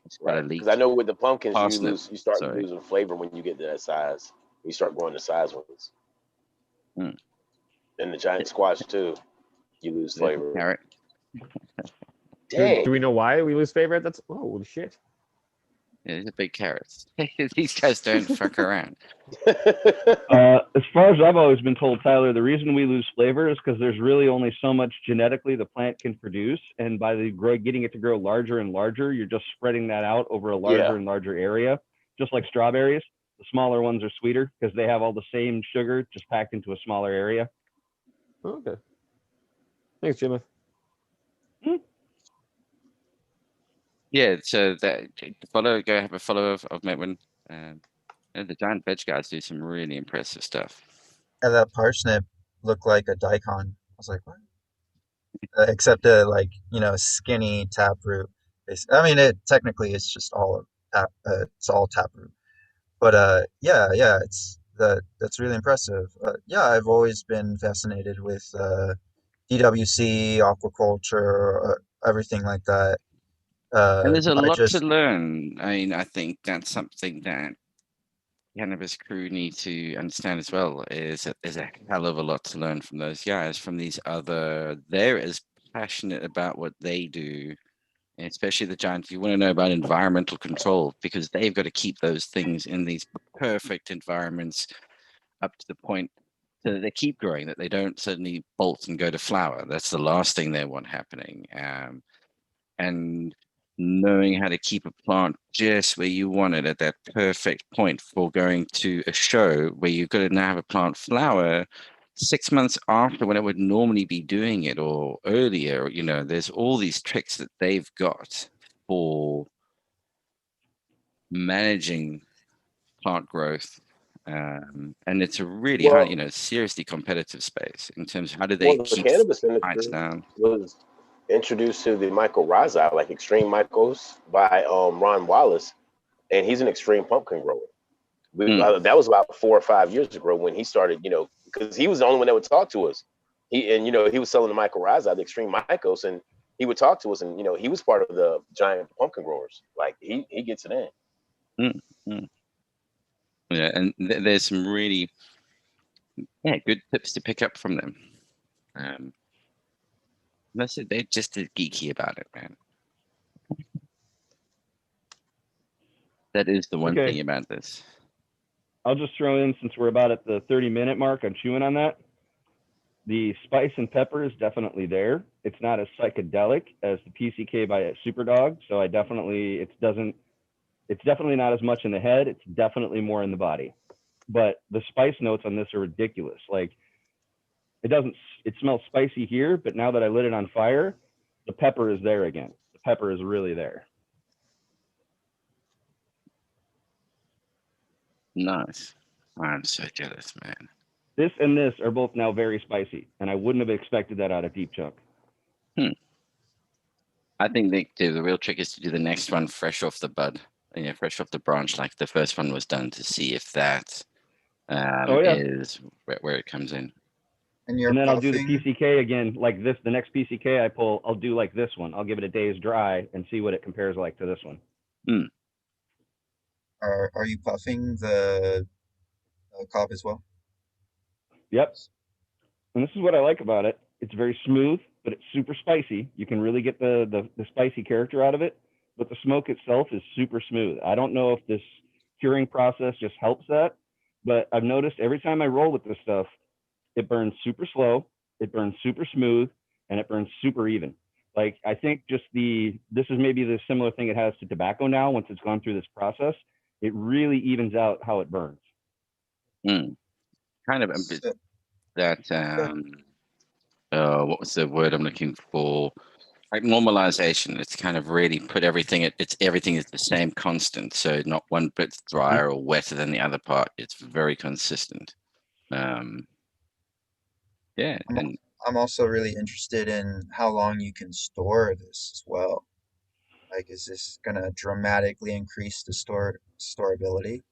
It's quite Right. elite. Because I know with the pumpkins, Parsnip, you start sorry. losing flavor when you get to that size. You start growing the size ones. Mm. And the giant squash too. You lose flavor. Carrot. Dang. Do we know why we lose flavor? That's holy shit. Yeah, these are big carrots. These guys don't fuck around. As far as I've always been told, Tyler, the reason we lose flavor is because there's really only so much genetically the plant can produce, and by getting it to grow larger and larger, you're just spreading that out over a larger and larger area. Just like strawberries, the smaller ones are sweeter because they have all the same sugar just packed into a smaller area. Okay. Thanks, Jimmy. Yeah, so go have a follow of Medwin. The giant veg guys do some really impressive stuff. Yeah, that parsnip looked like a daikon. I was like, what? Except skinny taproot. I mean, technically it's just all taproot. But yeah, that's really impressive. Yeah, I've always been fascinated with DWC, aquaculture, everything like that. And there's a lot just to learn. I mean, I think that's something that cannabis crew need to understand as well. Is that there's a hell of a lot to learn from those guys, from these other. They're as passionate about what they do, and especially the giants. You want to know about environmental control because they've got to keep those things in these perfect environments up to the point so that they keep growing, that they don't suddenly bolt and go to flower. That's the last thing they want happening. And knowing how to keep a plant just where you want it at that perfect point for going to a show where you're going to now have a plant flower 6 months after when it would normally be doing it or earlier. There's all these tricks that they've got for managing plant growth. And it's a really high, seriously competitive space in terms of how do they the keep cannabis heights industry down. was introduced to the mycorrhizae, like extreme mycos, by Ron Wallace, and he's an extreme pumpkin grower. That was about 4 or 5 years ago when he started, because he was the only one that would talk to us. He was selling the mycorrhiza, the extreme mycos, and he would talk to us, and he was part of the giant pumpkin growers. Like he gets it in. Yeah, and there's some really good tips to pick up from them. That's it. They're just as geeky about it, man. That is the one Okay. thing about this. I'll just throw in, since we're about at the 30-minute mark, I'm chewing on that. The spice and pepper is definitely there. It's not as psychedelic as the PCK by Superdog, so it's definitely not as much in the head. It's definitely more in the body. But the spice notes on this are ridiculous. Like, it smells spicy here, but now that I lit it on fire, the pepper is there again. The pepper is really there. Nice. I'm so jealous, man. This and this are both now very spicy, and I wouldn't have expected that out of Deep Chunk. I think the real trick is to do the next one fresh off the bud, fresh off the branch, like the first one was done, to see if that is where it comes in. And you're And then I'll do the puffing. PCK again, like this. The next PCK I pull, I'll do like this one. I'll give it a day's dry and see what it compares like to this one. Are you puffing the cob as well? Yep. And this is what I like about it. It's very smooth, but it's super spicy. You can really get the spicy character out of it, but the smoke itself is super smooth. I don't know if this curing process just helps that, but I've noticed every time I roll with this stuff, it burns super slow, it burns super smooth, and it burns super even. Like, I think this is maybe the similar thing it has to tobacco now. Once it's gone through this process, it really evens out how it burns. Kind of So- that what was the word I'm looking for? Like normalization. It's kind of really put everything. Everything is the same constant. So not one bit's drier or wetter than the other part. It's very consistent. Yeah, and I'm also really interested in how long you can store this as well. Like, is this gonna dramatically increase the storability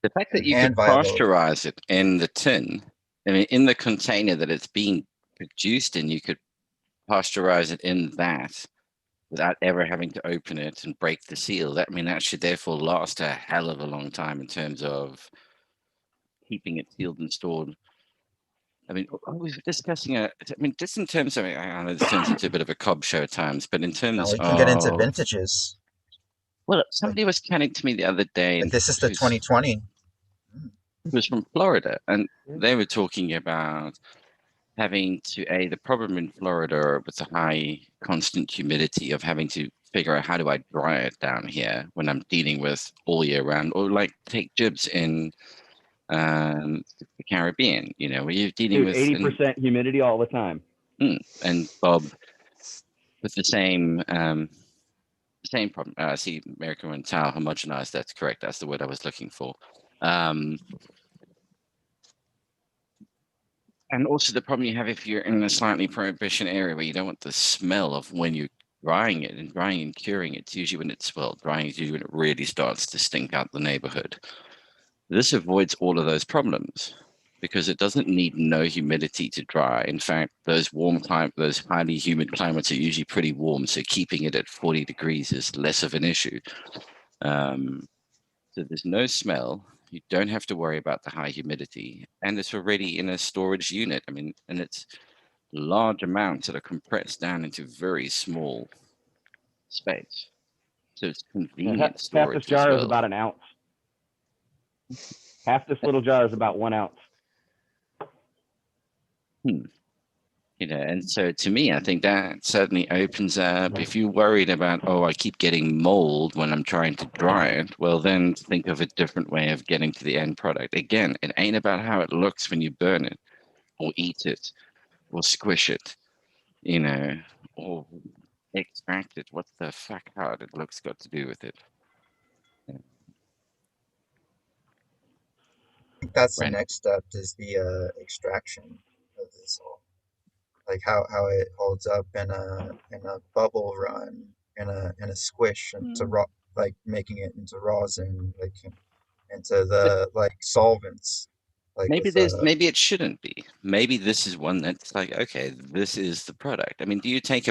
the fact that you and could viability? pasteurize it in the tin, I mean, in the container that it's being produced in, you could pasteurize it in that without ever having to open it and break the seal. That should therefore last a hell of a long time in terms of keeping it sealed and stored. I mean, I was discussing just in terms of, I know this turns into a bit of a cob show at times, but in Now terms we can get into of, vintages. well, somebody was chatting to me the other day, Like, and this is the 2020. it was from Florida, and they were talking about having the problem in Florida with the high constant humidity of having to figure out how do I dry it down here when I'm dealing with all year round, or like take jibs in the Caribbean, where you're dealing with 80% humidity all the time. And Bob with the same problem. See, American and Tau homogenized. That's correct. That's the word I was looking for. And also the problem you have if you're in a slightly prohibition area where you don't want the smell of when you're drying it, and drying and curing it's usually when drying is usually when it really starts to stink out the neighborhood. This avoids all of those problems because it doesn't need no humidity to dry. In fact, those highly humid climates are usually pretty warm, so keeping it at 40 degrees is less of an issue. So there's no smell. You don't have to worry about the high humidity, and it's already in a storage unit. I mean, and it's large amounts that are compressed down into very small space. So it's convenient Half storage this as jar well. is about an ounce. Half this little jar is about 1 ounce. And so to me, I think that certainly opens up. If you're worried about, I keep getting mold when I'm trying to dry it, well, then think of a different way of getting to the end product. Again, it ain't about how it looks when you burn it or eat it or squish it, or extract it. What the fuck how it looks got to do with it? I think that's the Right. next step, is the extraction of this all. Like how it holds up in a bubble run, in a squish, and to raw, like making it into rosin, like into the like solvents. Like Maybe with there's maybe it shouldn't be. Maybe this is one that's like, okay, this is the product. I mean, do you take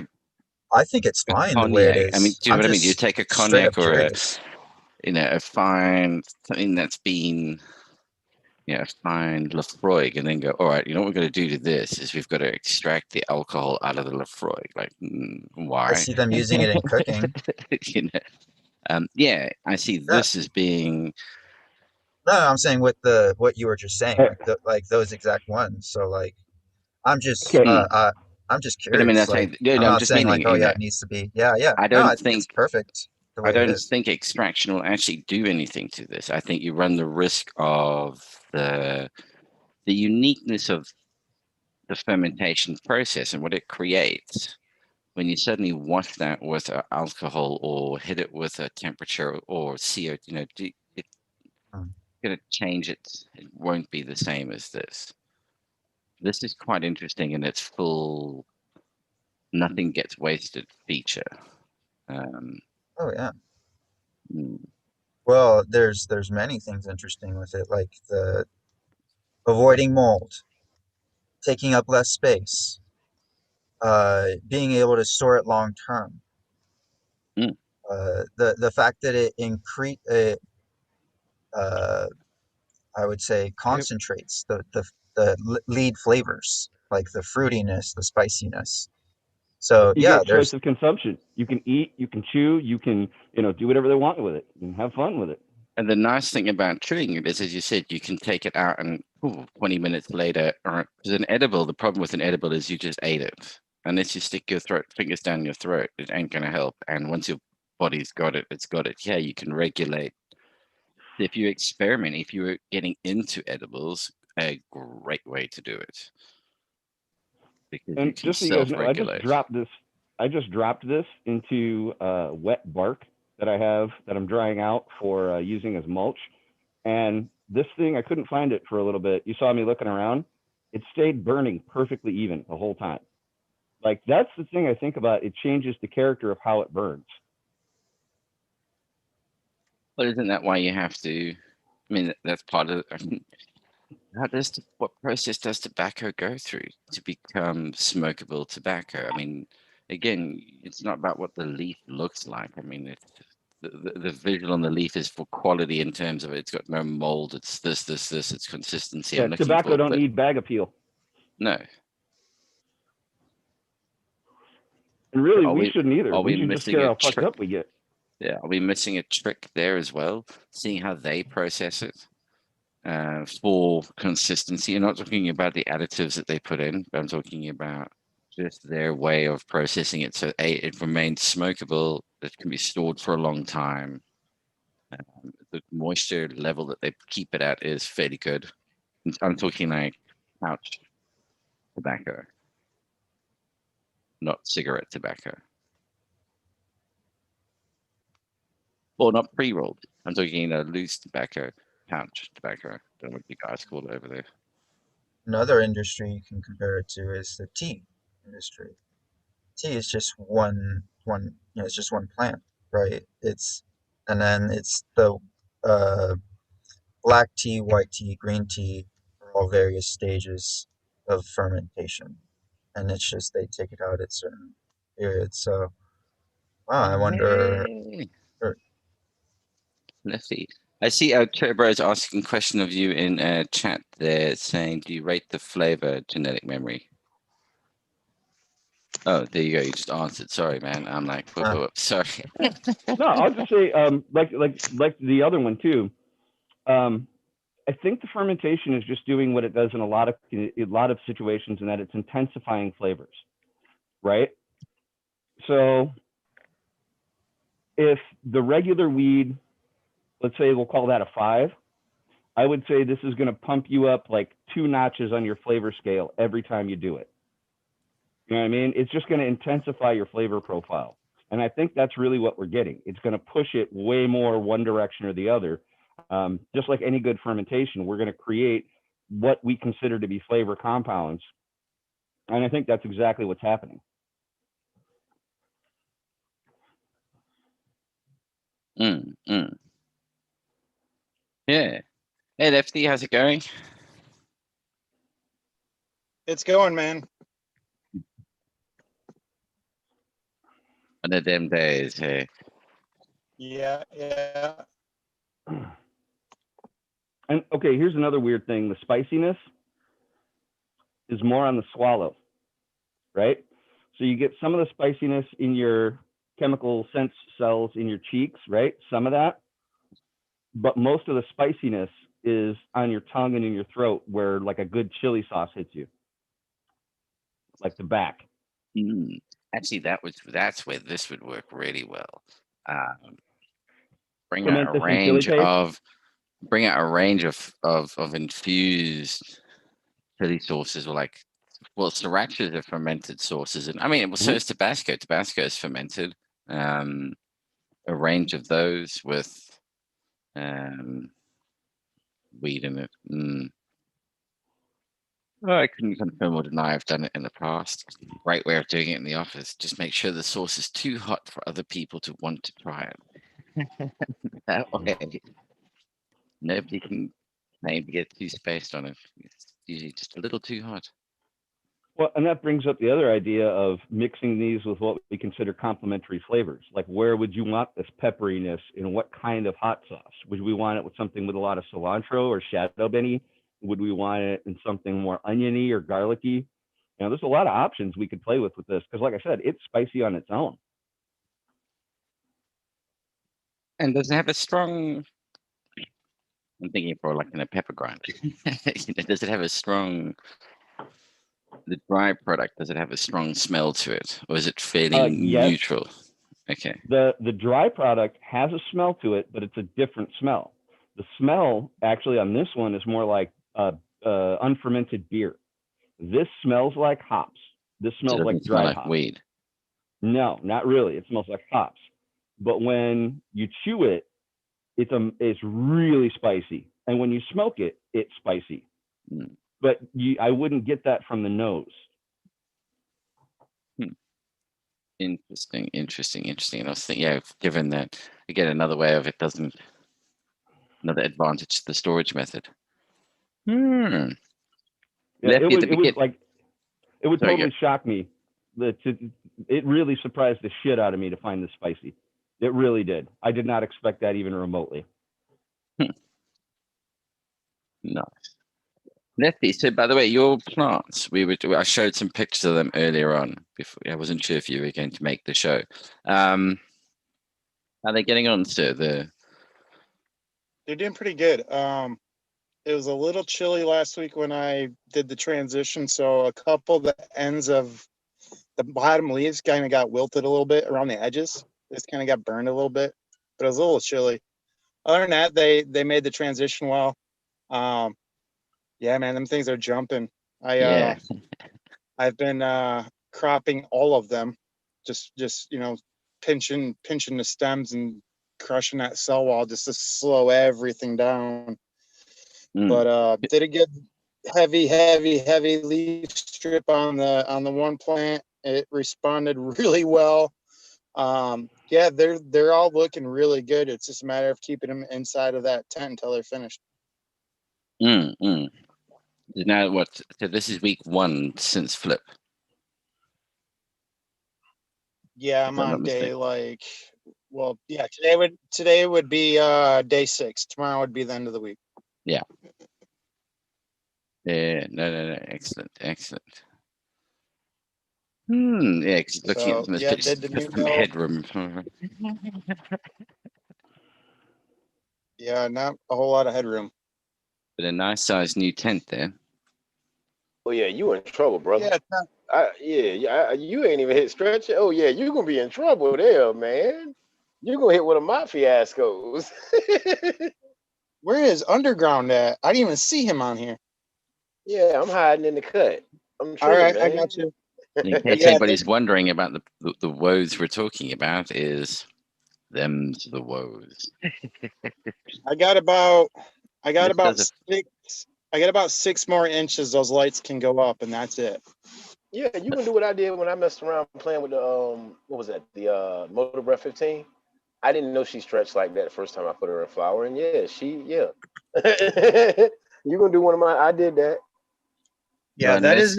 I think it's a fine the way it cognac? I mean, is. do you know I'm what I mean? Do you just take a straight up cognac or a curious. a fine something that's been fine Lafroig, and then go, all right, you know what we're going to do to this is we've got to extract the alcohol out of the Lafroig. Like, I why? see them using it in cooking. you know, yeah, I see Yeah. this as being. No, I'm saying with what you were just saying, like those exact ones. So like, I'm just Okay. I'm just But I mean, curious. that's Like, like, yeah, I'm no, I'm not just saying like, meaning, oh yeah, it needs to be. Yeah, yeah. I No, I don't think it's think perfect the I way it don't is. think extraction will actually do anything to this. I think you run the risk of the uniqueness of the fermentation process and what it creates when you suddenly wash that with alcohol or hit it with a temperature or CO. It's Hmm. going to change it. It won't be the same as this. This is quite interesting in its full nothing gets wasted feature. Oh yeah. Mm. Well, there's many things interesting with it, like the avoiding mold, taking up less space, being able to store it long term. Mm. The fact that it uh, I would say concentrates the lead flavors, like the fruitiness, the spiciness. So You yeah, get choice of consumption. You can eat, you can chew, you can, do whatever they want with it and have fun with it. And the nice thing about chewing it is, as you said, you can take it out and 20 minutes later, or because an edible, the problem with an edible is you just ate it. Unless you stick your fingers down your throat, it ain't going to help. And once your body's got it, it's got it. Yeah, you can regulate. If you experiment, if you're getting into edibles, a great way to do it because you And can just so you guys know, self-regulate. I just dropped this into wet bark that I have that I'm drying out for using as mulch. And this thing, I couldn't find it for a little bit. You saw me looking around. It stayed burning perfectly even the whole time. Like, that's the thing I think about. It changes the character of how it burns. But isn't that why you have to? I mean, that's part of. What process does tobacco go through to become smokable tobacco? I mean, again, it's not about what the leaf looks like. I mean, it's the visual on the leaf is for quality in terms of it's got no mold. It's this. It's consistency. Yeah, I'm looking tobacco for, don't but need bag appeal. no. And really, Are we shouldn't either. are We we should just missing care a how fucked trick? up we get. Yeah, are we missing a trick there as well? Seeing how they process it. For consistency. I'm not talking about the additives that they put in, but I'm talking about just their way of processing it. So it remains smokable, it can be stored for a long time. The moisture level that they keep it at is fairly good. I'm talking like pouch tobacco, not cigarette tobacco. Or not pre-rolled. I'm talking loose tobacco, pouch tobacco. Don't know what you guys call it over there. Another industry you can compare it to is the tea industry. Tea is just it's just one plant, right? And then it's the uh, black tea, white tea, green tea are all various stages of fermentation, and it's just they take it out at certain periods. So, wow, I wonder. Hey. Or, Let's see. I see Turbo is asking a question of you in chat there saying, do you rate the flavor genetic memory? Oh, there you go. You just answered. Sorry, man. I'm like, sorry. No, I'll just say, like the other one too. I think the fermentation is just doing what it does in a lot of situations, in that it's intensifying flavors, right? So if the regular weed, let's say we'll call that a 5, I would say this is going to pump you up like 2 notches on your flavor scale every time you do it. You know what I mean? It's just going to intensify your flavor profile. And I think that's really what we're getting. It's going to push it way more one direction or the other. Just like any good fermentation, we're going to create what we consider to be flavor compounds. And I think that's exactly what's happening. Yeah. Hey, Lefty, how's it going? It's going, man. One of them days, hey. Yeah, yeah. And okay, here's another weird thing. The spiciness is more on the swallow, right? So you get some of the spiciness in your chemical sense cells in your cheeks, right? Some of that. But most of the spiciness is on your tongue and in your throat where like a good chili sauce hits you. Like the back. Mm. Actually, that's where this would work really well. Bring out Ferment a this in chili range paste? of bring out a range of infused chili sauces, or like, well, sriracha are fermented sauces, and I mean, so is Tabasco. Tabasco is fermented. A range of those with weed in it. Well, I couldn't confirm or deny I've done it in the past. Right way of doing it in the office. Just make sure the sauce is too hot for other people to want to try it. That way, nobody can claim to get too spaced on it. It's usually just a little too hot. Well, and that brings up the other idea of mixing these with what we consider complementary flavors. Like, where would you want this pepperiness in what kind of hot sauce? Would we want it with something with a lot of cilantro or shadow benny? Would we want it in something more oniony or garlicky? You know, there's a lot of options we could play with this because, like I said, it's spicy on its own. And does it have a strong? I'm thinking for like in a pepper grinder. Does it have a strong? The dry product, does it have a strong smell to it, or is it fairly Yes. neutral? Okay. The dry product has a smell to it, but it's a different smell. The smell actually on this one is more like unfermented beer. This smells like hops. This smells like Smell dried like hops. weed. No, not really. It smells like hops. But when you chew it, it's really spicy, and when you smoke it, it's spicy. Mm. But I wouldn't get that from the nose. Interesting. And I was thinking, yeah, given that, again, another way of it doesn't, another advantage to the storage method. Yeah, Lefty at the it would begin- like it would Sorry, totally shock me. It really surprised the shit out of me to find this spicy. It really did. I did not expect that even remotely. Nice. Lefty, so by the way, your plants, I showed some pictures of them earlier on. Before I wasn't sure if you were going to make the show. Are they getting on, sir? They're doing pretty good. It was a little chilly last week when I did the transition, so a couple of the ends of the bottom leaves kind of got wilted a little bit around the edges. Just kind of got burned a little bit, but it was a little chilly. Other than that, they made the transition well. Yeah, man, them things are jumping. Yeah. I've been cropping all of them, just pinching the stems and crushing that cell wall just to slow everything down. But did a good heavy leaf strip on the one plant. It responded really well. Yeah, they're all looking really good. It's just a matter of keeping them inside of that tent until they're finished. Now what? So this is week 1 since flip. Yeah, I'm If I'm not on day mistaken. today would be day 6. Tomorrow would be the end of the week. Yeah. Yeah. No. Excellent. Yeah, because looking at So, some of those yeah, pictures, did the just new some mill. headroom. Yeah, not a whole lot of headroom. But a nice sized new tent there. Oh yeah, you in trouble, brother. Yeah, it's not- You ain't even hit stretch. Oh yeah, you gonna be in trouble there, man. You gonna hit one of my fiascos. where is Underground at? I didn't even see him on here. Yeah, I'm hiding in the cut. I'm All tripping, right, man. I got you. In case Yeah, anybody's wondering about the woes we're talking about, is them's the woes. I got about This does 6 more inches those lights can go up, and that's it. Yeah, you can do what I did when I messed around playing with the what was that? The Motor Breath 15. I didn't know she stretched like that the first time I put her in flower, and yeah. You gonna do one of my? I did that. Yeah, unless-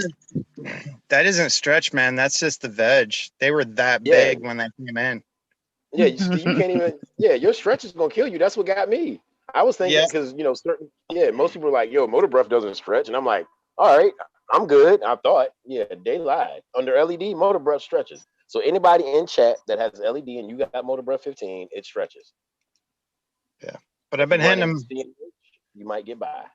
that isn't stretch, man. That's just the veg. They were that Yeah. big when they came in. Yeah, you can't even. Yeah, your stretch is gonna kill you. That's what got me. I was thinking Yeah. because certain. Yeah, most people are like, "Yo, motor breath doesn't stretch," and I'm like, "All right, I'm good." I thought, yeah, they lied. Under LED, motor breath stretches. So anybody in chat that has LED and you got motor breath 15, it stretches. But I've been hitting Running them. CNH, you might get by.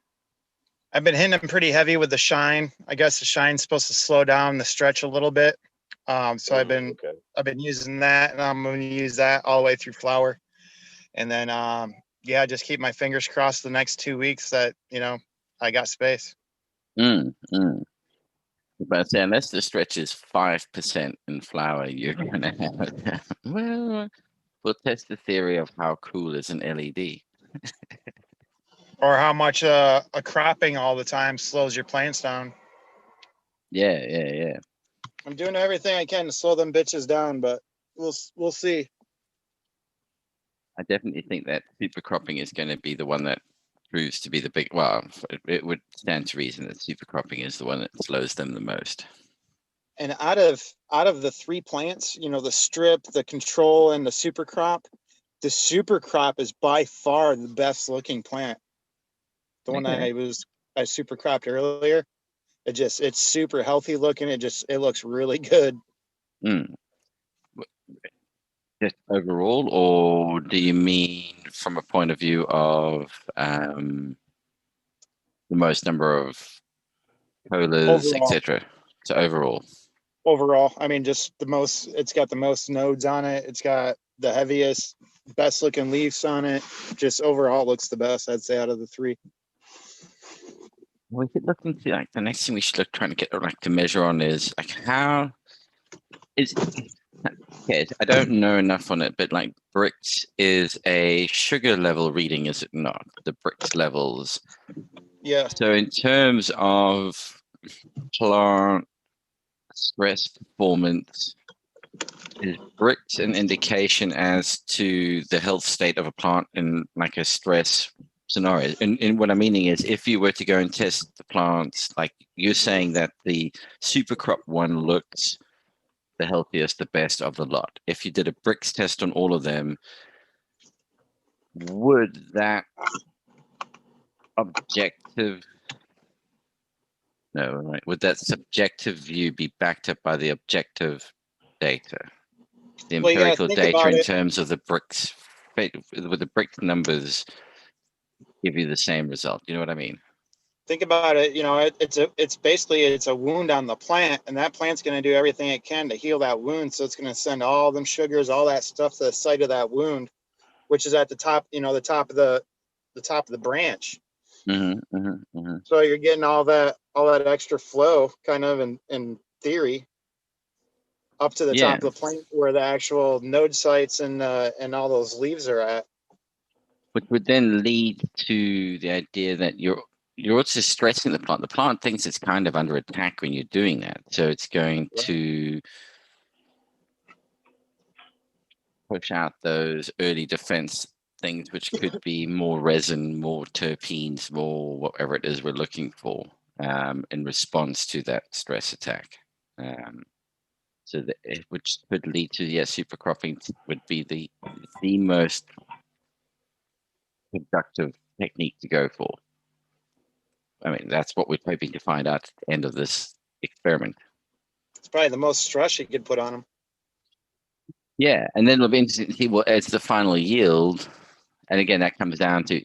I've been hitting them pretty heavy with the shine. I guess the shine's supposed to slow down the stretch a little bit. So I've been Okay. using that, and I'm going to use that all the way through flower. And then yeah, just keep my fingers crossed the next 2 weeks that I got space. But say, unless the stretch is 5% in flour, you're gonna have. Well, we'll test the theory of how cool is an LED. Or how much a cropping all the time slows your plants down. Yeah. I'm doing everything I can to slow them bitches down, but we'll see. I definitely think that super cropping is going to be the one that proves to be the big. Well, it would stand to reason that super cropping is the one that slows them the most. And out of the 3 plants, the strip, the control, and the super crop, the super crop is by far the best looking plant. The one I super cropped earlier. It's super healthy looking. It looks really good. Just overall, or do you mean from a point of view of the most number of colas, Overall. etc.? So Overall, I mean, just it's got the most nodes on it. It's got the heaviest, best looking leaves on it. Just overall looks the best, I'd say, out of the 3. we could look into like the next thing we should look trying to get like to measure on is like how is okay. I don't know enough on it, but like Brix is a sugar level reading, is it not? The Brix levels. Yeah. So in terms of plant stress performance, is Brix an indication as to the health state of a plant in like a stress scenario? And what I'm meaning is if you were to go and test the plants, like you're saying that the super crop one looks the healthiest, the best of the lot. If you did a Brix test on all of them, would that would that subjective view be backed up by the objective data? The Well, you gotta empirical think data about in it. terms of the Brix, with the Brix numbers give you the same result. You know what I mean? Think about it. It's basically a wound on the plant, and that plant's going to do everything it can to heal that wound. So it's going to send all them sugars, all that stuff to the site of that wound, which is at the top. The top of the branch. So you're getting all that extra flow, kind of in theory, up to the top of the plant where the actual node sites and all those leaves are at. Which would then lead to the idea that you're also stressing the plant. The plant thinks it's kind of under attack when you're doing that. So it's going to push out those early defense things, which could be more resin, more terpenes, more whatever it is we're looking for in response to that stress attack. Which could lead to, super cropping would be the most productive technique to go for. I mean, that's what we're hoping to find out at the end of this experiment. It's probably the most stress you could put on them. Yeah, and then it'll be interesting to see what it's the final yield. And again, that comes down to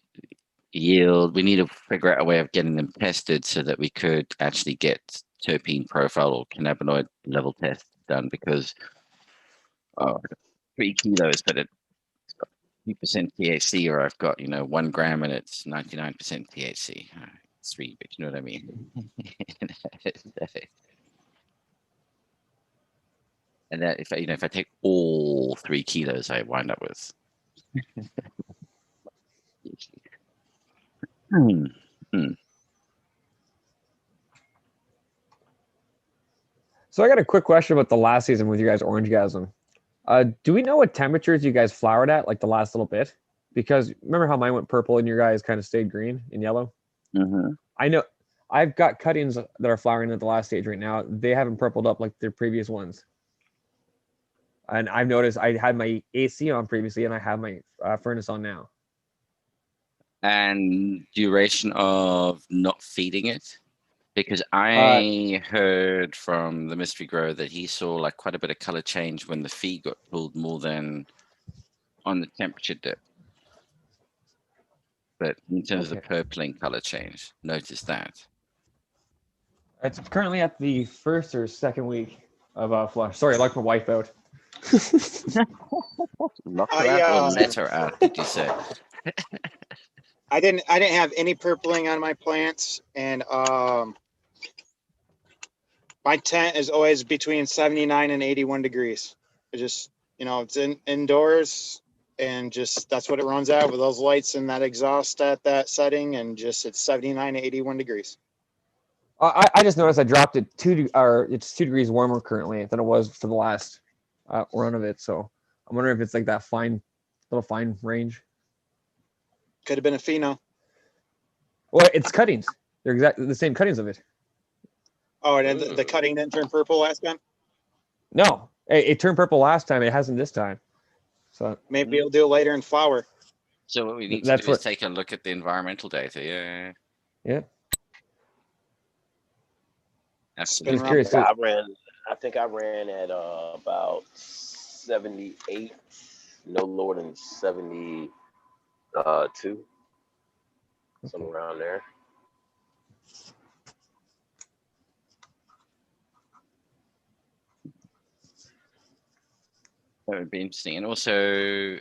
yield. We need to figure out a way of getting them tested so that we could actually get terpene profile or cannabinoid level tests done, because 3 kilos, but it's got 2% THC, or I've got 1 gram and it's 99% THC. It's 3, but you know what I mean. And that if I take all 3 kilos, I wind up with. So I got a quick question about the last season with you guys, Orangegasm. Do we know what temperatures you guys flowered at, like the last little bit? Because remember how mine went purple and your guys kind of stayed green and yellow? Mm-hmm. I I've got cuttings that are flowering at the last stage right now. They haven't purpled up like their previous ones. And I've noticed I had my AC on previously, and I have my furnace on now. And duration of not feeding it? Because I heard from the mystery grower that he saw like quite a bit of color change when the feed got pulled more than on the temperature dip. But in terms of the purpling color change, notice that. It's currently at the 1st or 2nd week of flush. Sorry, I locked my wife out. Lock her out or let her out, did you say? I didn't have any purpling on my plants, and my tent is always between 79 and 81 degrees. It just, it's indoors, and just that's what it runs at with those lights and that exhaust at that setting, and just it's 79 to 81 degrees. I just noticed I dropped it it's 2 degrees warmer currently than it was for the last run of it. So I'm wondering if it's like that little fine range. Could have been a pheno. Well, it's cuttings. They're exactly the same cuttings of it. Oh, and the cutting didn't turn purple last time? No, it turned purple last time. It hasn't this time. So maybe it'll do it later in flower. So what we need to do is take a look at the environmental data. Yeah. Absolutely. Curious. I think I ran at about 78, no lower than 72, somewhere around there. That would be interesting. And also,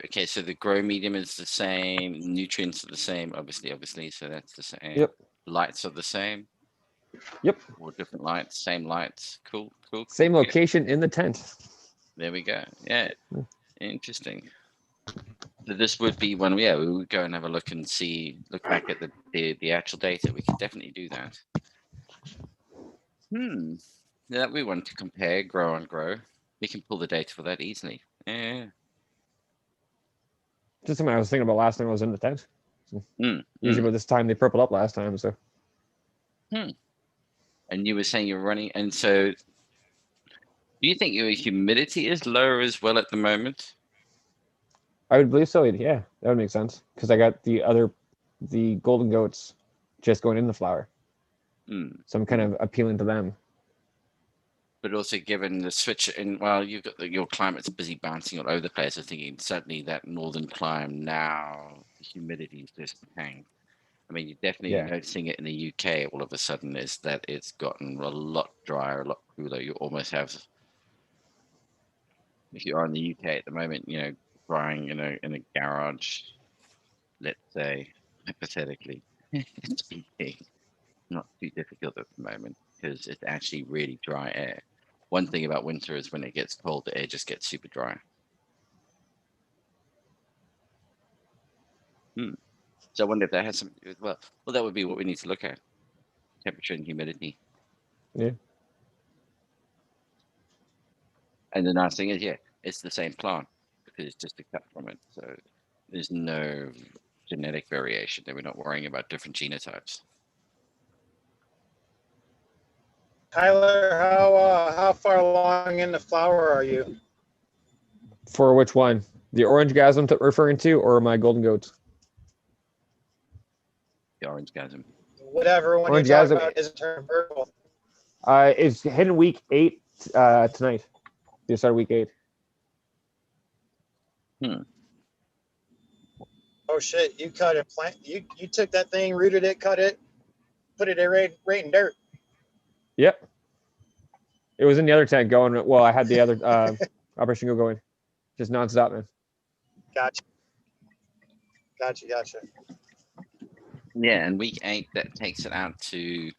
okay, so the grow medium is the same, nutrients are the same, obviously. So that's the same. Yep. Lights are the same. Yep. Or different lights, same lights. Cool. Same location in the tent. There we go. Yeah. Interesting. So this would be one, we would go and have a look and look back at the actual data. We could definitely do that. That we want to compare grow on grow. We can pull the data for that easily. Yeah. Just something I was thinking about last time I was in the tent. So usually about this time they purpled up last time. So. And you were saying you're running, and so do you think your humidity is lower as well at the moment? I would believe so. Yeah, that would make sense because I got the golden goats just going in the flower. So I'm kind of appealing to them. But also given the switch in, well, you've got your climate's busy bouncing all over the place. I'm thinking suddenly that northern climate now, the humidity is just tanked. I mean, you're definitely noticing it in the UK all of a sudden is that it's gotten a lot drier, a lot cooler. You almost have, if you are in the UK at the moment, drying in a garage, let's say, hypothetically, speaking, not too difficult at the moment because it's actually really dry air. One thing about winter is when it gets cold, the air just gets super dry. So I wonder if that has something to do with, well, that would be what we need to look at. Temperature and humidity. Yeah. And the nice thing is, it's the same plant because it's just a cut from it. So there's no genetic variation that we're not worrying about different genotypes. Tyler, how far along in the flower are you? For which one? The orange guys I'm referring to, or my golden goats? The orange gasm. Whatever one orange you're talking about isn't turned purple. It's hitting week 8 tonight. You started week 8. Oh shit! You cut it, plant. You took that thing, rooted it, cut it, put it right in dirt. Yep. It was in the other tent going. Well, I had the other Operation Go going, just nonstop, man. Gotcha. Yeah, and week 8 that takes it out to.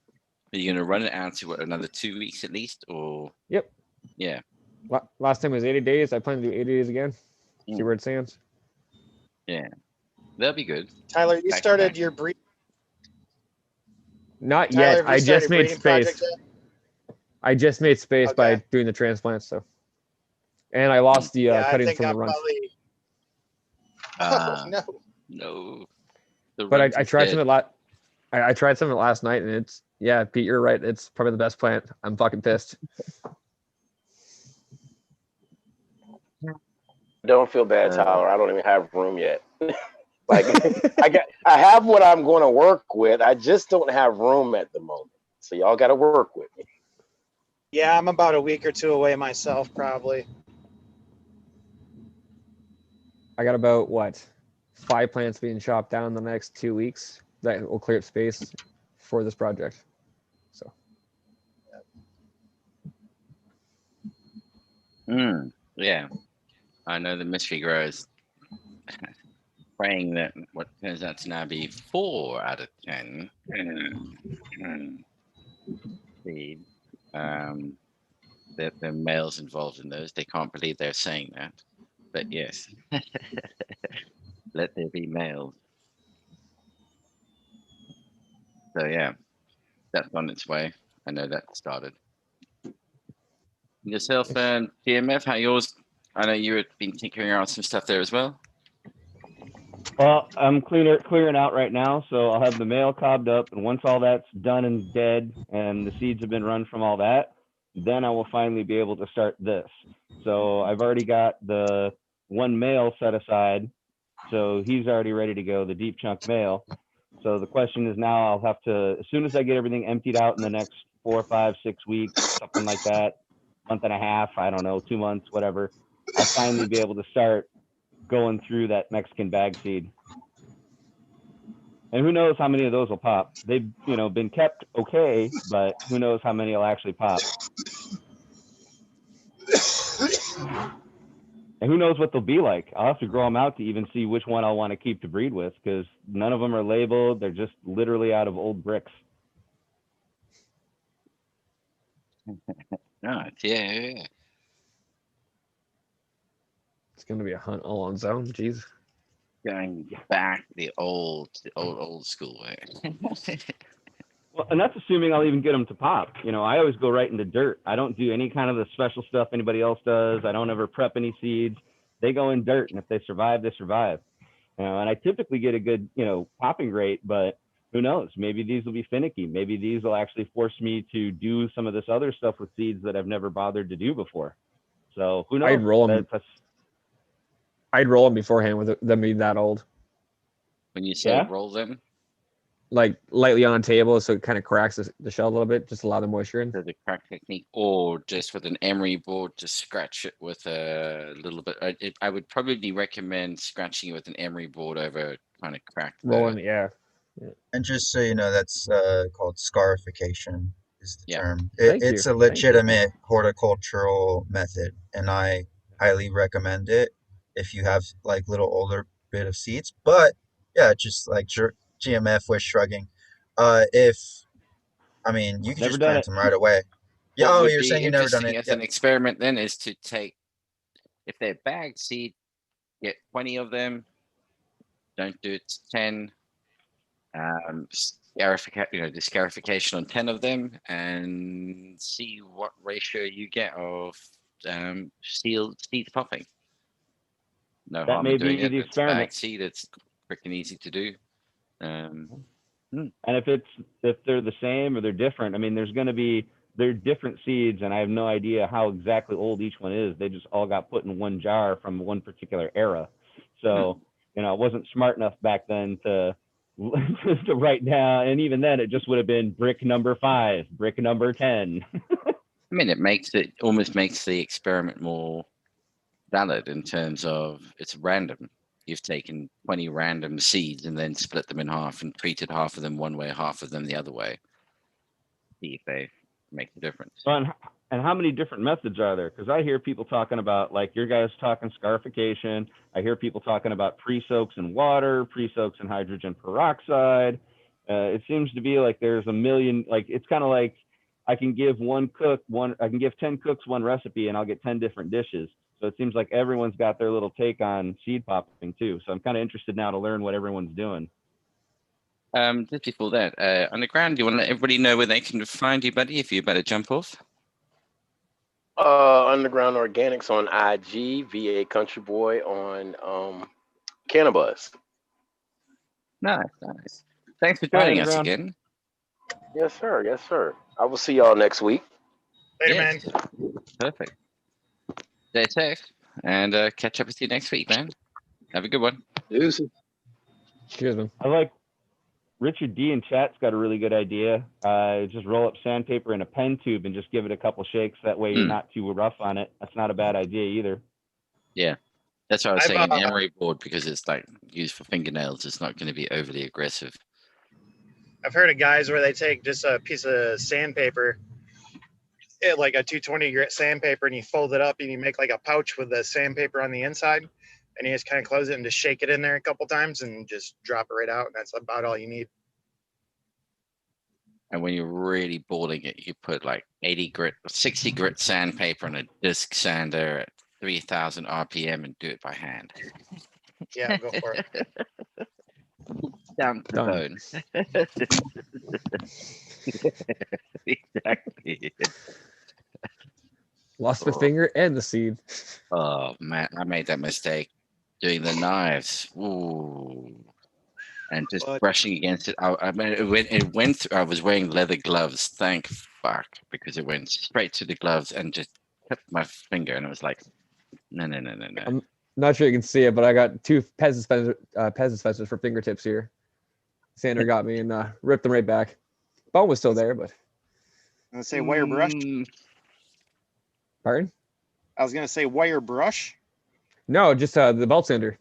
Are you going to run it out to another 2 weeks at least, or? Yep. Yeah. Last time was 80 days. I plan to do 80 days again. See where it stands. Yeah, that'll be good. Tyler, you started your breed. Not yet. I just made space. I just made space by doing the transplants. So, and I lost the cutting from the runs. No. No. But I tried some of it I tried some of it last night, and Yeah, Pete, you're right. It's probably the best plant. I'm fucking pissed. Don't feel bad, Tyler. I don't even have room yet. Like I have what I'm going to work with. I just don't have room at the moment. So y'all got to work with me. Yeah, I'm about a week or two away myself, probably. I got about what 5 plants being chopped down in the next 2 weeks that will clear up space for this project. So Yeah, I know the mystery growers praying that what turns out to now be 4 out of 10 seed. That there are males involved in those. They can't believe they're saying that, but yes, let there be males. So yeah, that's on its way. I know that started. Yourself and TMF, how yours? I know you had been tinkering around some stuff there as well. Well, I'm clearing out right now, so I'll have the male cobbed up, and once all that's done and dead, and the seeds have been run from all that, then I will finally be able to start this. So I've already got the one male set aside, so he's already ready to go, the deep chunk male. So the question is now I'll have to, as soon as I get everything emptied out in the next 4, 5, 6 weeks, something like that, month and a half, I don't know, 2 months, whatever, I'll finally be able to start going through that Mexican bag seed. And who knows how many of those will pop. They've, been kept okay, but who knows how many will actually pop. And who knows what they'll be like. I'll have to grow them out to even see which one I'll want to keep to breed with, because none of them are labeled. They're just literally out of old bricks. Right, yeah. it's gonna be a hunt all on its own. Jeez. Going back the old school way. Well, and that's assuming I'll even get them to pop. I always go right into dirt. I don't do any kind of the special stuff anybody else does. I don't ever prep any seeds. They go in dirt, and if they survive, they survive. And I typically get a good, popping rate, but who knows? Maybe these will be finicky. Maybe these will actually force me to do some of this other stuff with seeds that I've never bothered to do before. So who knows? I'd roll them beforehand with them being that old. When you say Yeah? roll them, Like lightly on a table so it kind of cracks the shell a little bit, just allow the moisture in. so the crack technique, or just with an emery board to scratch it with a little bit. I would probably recommend scratching it with an emery board over trying to crack Rolling, yeah. And just so you know, that's called scarification is the Yeah. term. Thank It's you. a legitimate horticultural method, and I highly recommend it if you have like little older bit of seeds. But yeah, just like GMF was shrugging. If I mean, you could Never just done plant it. them right away. Yeah. What Oh, would you're be saying you've never done interesting it? as Yep. an experiment then is to take, if they're bagged seed, get 20 of them. Don't do it to 10. The scarification on 10 of them, and see what ratio you get of seeds popping. No That harm may in doing be it. the It's bag experiment. seed. It's freaking easy to do. And if they're the same or they're different, I mean, they're different seeds, and I have no idea how exactly old each one is. They just all got put in one jar from one particular era. So, I wasn't smart enough back then to to write down, and even then it just would have been brick number 5, brick number 10. I mean, it almost makes the experiment more valid in terms of it's random. You've taken 20 random seeds and then split them in half and treated half of them one way, half of them the other way. See if they make the difference. And how many different methods are there? Because I hear people talking about, like your guys talking scarification. I hear people talking about pre-soaks in water, pre-soaks in hydrogen peroxide. It seems to be like there's a million, like it's kind of like I can give 10 cooks one recipe and I'll get 10 different dishes. So it seems like everyone's got their little take on seed popping too. So I'm kind of interested now to learn what everyone's doing. Just before that, Underground, do you want to let everybody know where they can find you, buddy, if you better jump off? Underground Organics on IG, VA Country Boy on Cannabis. Nice. Thanks for Bye, joining us Underground. again. Yes, sir. Yes, sir. I will see y'all next week. Later, Yes. man. Perfect. Stay safe and catch up with you next week, man. Have a good one. Deuces. Cheers, man. I like Richard D in chat's got a really good idea. Just roll up sandpaper in a pen tube and just give it a couple shakes. That way you're not too rough on it. That's not a bad idea either. Yeah. That's what I was I've, saying. An emery board, because it's like used for fingernails, it's not going to be overly aggressive. I've heard of guys where they take just a piece of sandpaper, like a 220 grit sandpaper, and you fold it up and you make like a pouch with the sandpaper on the inside, and you just kind of close it and just shake it in there a couple times and just drop it right out. And that's about all you need. And when you're really boarding it, you put like 80 grit, 60 grit sandpaper on a disc sander at 3,000 RPM and do it by hand. Yeah, go for it. Down to the Done. bone. Exactly. Lost my Oh. finger and the seed. Oh man, I made that mistake doing the knives. Ooh. And just What? brushing against it. I mean, it went through, I was wearing leather gloves. Thank fuck, because it went straight to the gloves and just hit my finger. And it was like, no. I'm not sure you can see it, but I got two Pez dispensers for fingertips here. Sander got me and ripped them right back. Bone was still there, but I'm gonna say wire brush. pardon? I was gonna say wire brush. No, just the belt sander.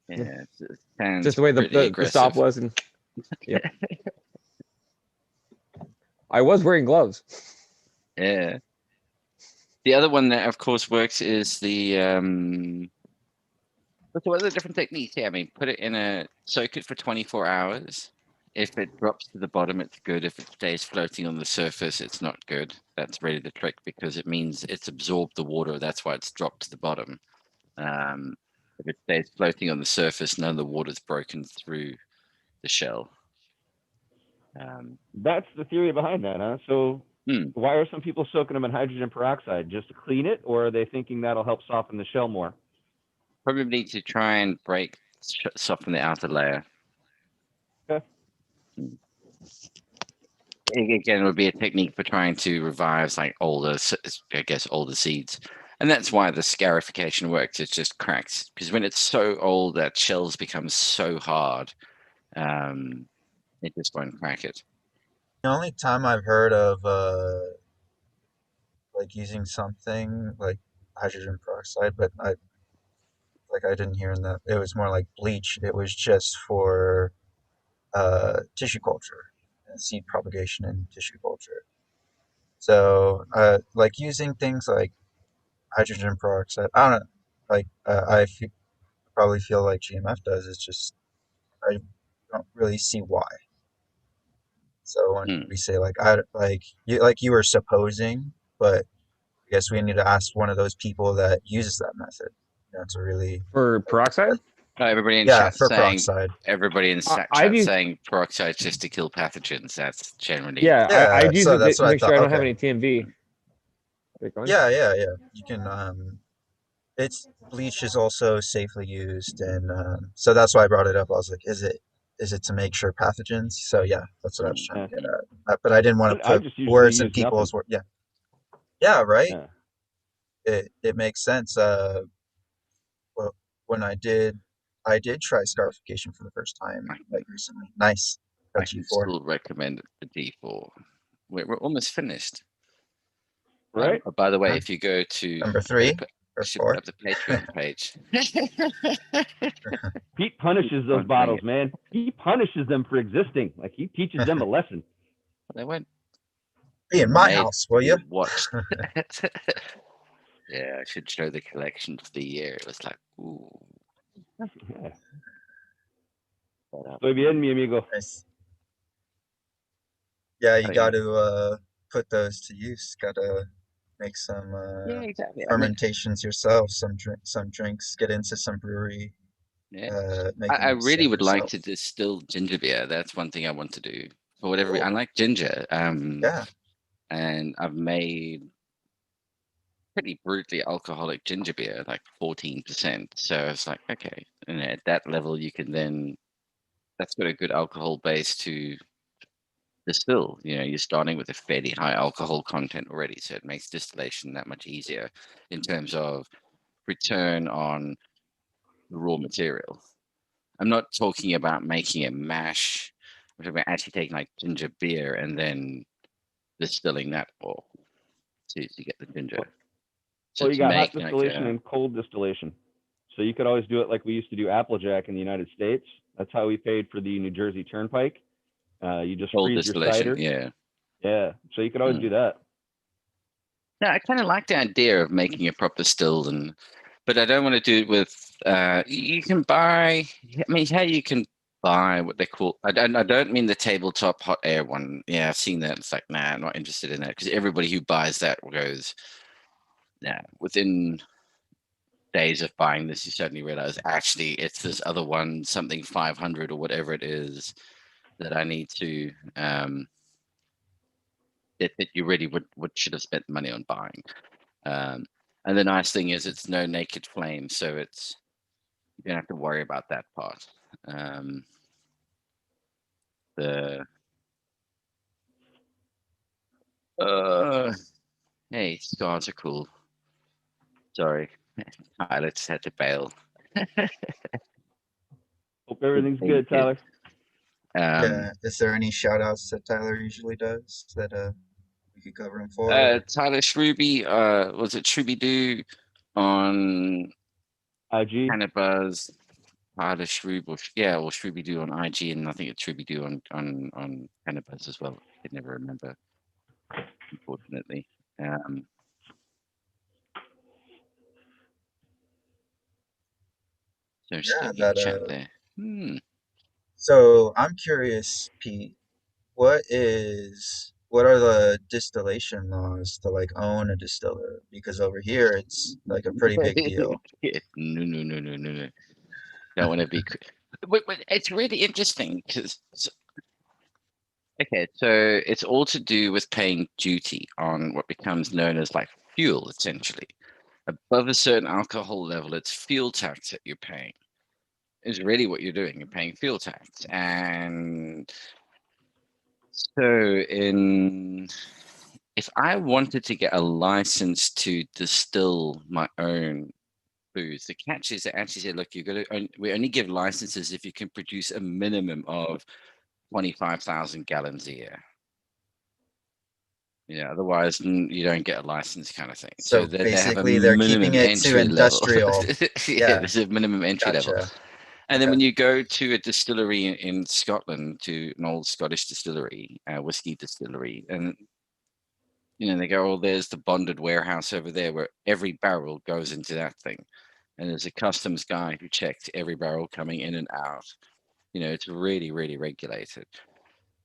Yeah, it sounds Just the way pretty the stop aggressive. was, and yep. I was wearing gloves. Yeah. The other one that of course works is the but what are the different techniques? Yeah, I mean, put it in a soak it for 24 hours. If it drops to the bottom, it's good. If it stays floating on the surface, it's not good. That's really the trick, because it means it's absorbed the water. That's why it's dropped to the bottom. If it stays floating on the surface, none of the water's broken through the shell. That's the theory behind that, huh? So why are some people soaking them in hydrogen peroxide? Just to clean it, or are they thinking that'll help soften the shell more? Probably to try and soften the outer layer. Okay. Again, it would be a technique for trying to revive like older seeds. And that's why the scarification works. It just cracks, because when it's so old that shells become so hard, it just won't crack it. The only time I've heard of like using something like hydrogen peroxide, but I didn't hear in that. It was more like bleach. It was just for tissue culture, seed propagation in tissue culture. So like using things like hydrogen peroxide, I don't know. Like probably feel like GMF does. It's just I don't really see why. So when we say like you were supposing, but I guess we need to ask one of those people that uses that method, to really For peroxide? Everybody in yeah, chat for saying peroxide. everybody in chat I've used- saying peroxide just to kill pathogens. That's generally Yeah, Yeah, I'd use so it that's to what I make sure I thought. don't have Okay. any TMV. Wait, go on. Yeah. You can it's bleach is also safely used, and so that's why I brought it up. I was like, is it to make sure pathogens? So yeah, that's what I was trying to get at. But I didn't want to I put just usually words in use nothing. people's yeah. Yeah, right. Yeah. It makes sense. Well, when I did try scarification for the first time like recently. Nice. I Got can G4. still recommend it for D4. We're almost finished. Right? Oh, by the way, if you go to Number 3 or you should 4. put up the Patreon page. Pete punishes those Sponsoring bottles, it. man. He punishes them for existing. Like he teaches them a lesson. They went Be in my made house, will to you? be watched. Yeah, I should show the collection for the year. It was like, ooh. Yeah. But, Estoy bien, mi amigo. Nice. Yeah, you Oh, got yeah. to put those to use. Got to make some Yeah, exactly. fermentations yourself. Some drinks. Get into some brewery. Yeah. Making I really stuff would like to yourself. distill ginger beer. That's one thing I want to do. For whatever Cool. I like ginger. Yeah. And I've made pretty brutally alcoholic ginger beer, like 14%. So it's like, okay, and at that level, you can then, that's got a good alcohol base to distill. You're starting with a fairly high alcohol content already, so it makes distillation that much easier in terms of return on the raw material. I'm not talking about making a mash. I'm talking about actually taking like ginger beer and then distilling that off to get the ginger. So Well, you to got hot make like distillation and cold distillation. So you could always do it like we used to do Applejack in the United States. That's how we paid for the New Jersey Turnpike. You just cold freeze your distillation, cider. yeah. Yeah. So you could always do that. No, I kind of like the idea of making a proper distilled, but I don't want to do it with. You can buy. I mean, how you can buy what they call. I don't mean the tabletop hot air one. Yeah, I've seen that. It's like, nah, I'm not interested in that because everybody who buys that goes, nah. Within days of buying this, you suddenly realize actually it's this other one, something 500 or whatever it is, that I need to. That you really would should have spent money on buying. And the nice thing is it's no naked flame, so it's you don't have to worry about that part. Hey, scars are cool. Sorry, I just had to bail. Hope everything's good, Tyler. Yeah. Is there any shout outs that Tyler usually does that we could cover him for? Tyler Shruby, was it Shruby Doo on IG? Kind of Buzz. Tyler Shroob, or Shruby Doo on IG, and I think it's Shruby Doo on Kind of Buzz as well. I can never remember, unfortunately. So Yeah, that chat there. So I'm curious, Pete, what are the distillation laws to like own a distiller? Because over here it's like a pretty big deal. No. Don't want to be. But it's really interesting because. Okay, so it's all to do with paying duty on what becomes known as like fuel, essentially. Above a certain alcohol level, it's fuel tax that you're paying. Is really what you're doing. You're paying fuel tax, and so if I wanted to get a license to distill my own booze, the catch is that actually say, look, we only give licenses if you can produce a minimum of 25,000 gallons a year. Yeah, otherwise you don't get a license, kind of thing. So they have a basically they're keeping minimum it to entry level. industrial. Yeah, there's a minimum entry level. Gotcha. And then when you go to a distillery in Scotland, to an old Scottish distillery, whiskey distillery, and they go, oh, there's the bonded warehouse over there where every barrel goes into that thing. And there's a customs guy who checks every barrel coming in and out. It's really, really regulated.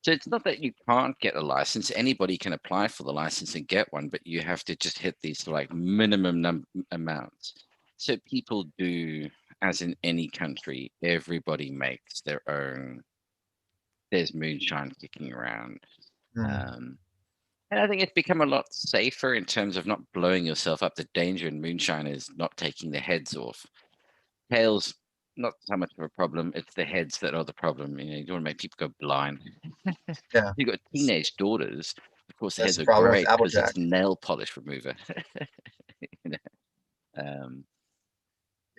So it's not that you can't get a license. Anybody can apply for the license and get one, but you have to just hit these like minimum amounts. So people do, as in any country, everybody makes their own. There's moonshine kicking around. And I think it's become a lot safer in terms of not blowing yourself up. The danger in moonshine is not taking the heads off. Tails, not so much of a problem. It's the heads that are the problem. You don't want to make people go blind. Yeah. You've got teenage daughters. Of course, the That's heads the are problem with great because Applejack. it's nail polish remover.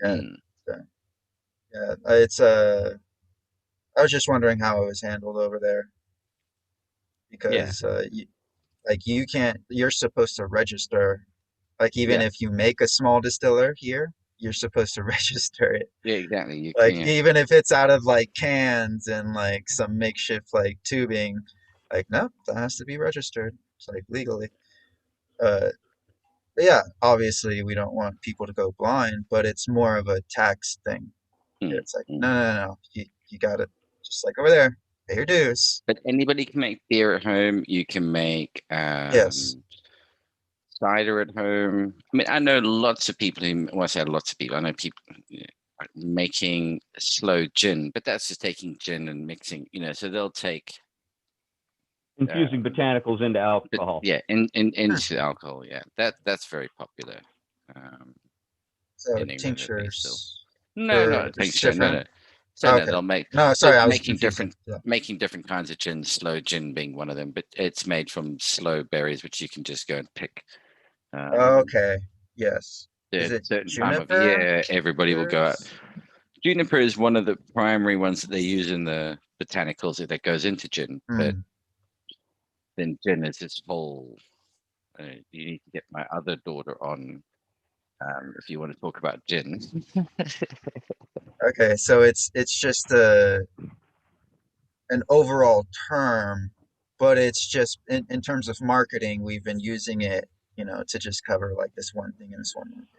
Yeah. It's I was just wondering how it was handled over there because you can't. You're supposed to register. Like even if you make a small distiller here, you're supposed to register it. Yeah, exactly. You Like can't. even if it's out of like cans and like some makeshift like tubing, like no, that has to be registered. It's like legally. But yeah, obviously we don't want people to go blind, but it's more of a tax thing. It's like no, you got it. Just like over there, pay your dues. But anybody can make beer at home. You can make Yes. cider at home. I mean, I know lots of people who, well, I say lots of people, I know people making slow gin, but that's just taking gin and mixing, so they'll take. Infusing botanicals into alcohol. Yeah, into alcohol, yeah. That's very popular. So in England, at least, tinctures. No, not a tincture. No. So no, Okay. they'll make No, sorry, I was making confusing. different Yeah. making different kinds of gin, slow gin being one of them, but it's made from slow berries, which you can just go and pick. Okay. Yes. Is At a it certain time of juniper? year, everybody will go out. Yours? Juniper is one of the primary ones that they use in the botanicals that goes into gin, but Mm. then gin is this whole. You need to get my other daughter on if you want to talk about gin. Okay, so it's just an overall term, but it's just in terms of marketing, we've been using it, to just cover like this one thing in this one market.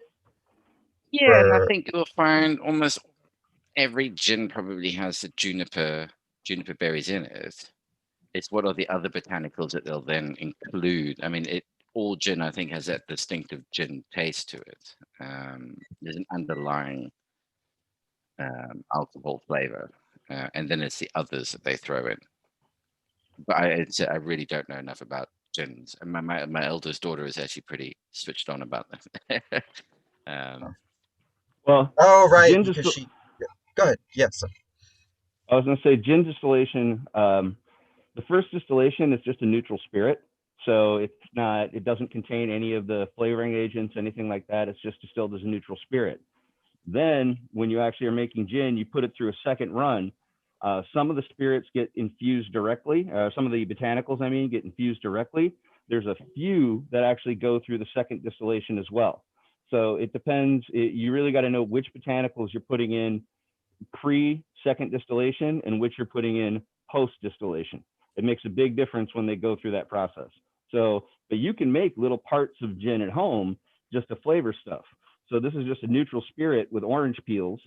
Yeah, and I For think you'll find almost every gin probably has the juniper berries in it. It's what are the other botanicals that they'll then include. I mean, all gin I think has that distinctive gin taste to it. There's an underlying alcohol flavor, and then it's the others that they throw in. But I really don't know enough about gins. And my eldest daughter is actually pretty switched on about them. Well, oh right, gin because distil- go ahead. Yes. I was going to say gin distillation. The first distillation is just a neutral spirit, so it doesn't contain any of the flavoring agents, anything like that. It's just distilled as a neutral spirit. Then, when you actually are making gin, you put it through a second run. Some of the spirits get infused directly. Some of the botanicals, get infused directly. There's a few that actually go through the second distillation as well. So it depends. You really got to know which botanicals you're putting in pre-second distillation and which you're putting in post-distillation. It makes a big difference when they go through that process. So, but you can make little parts of gin at home just to flavor stuff. So this is just a neutral spirit with orange peels.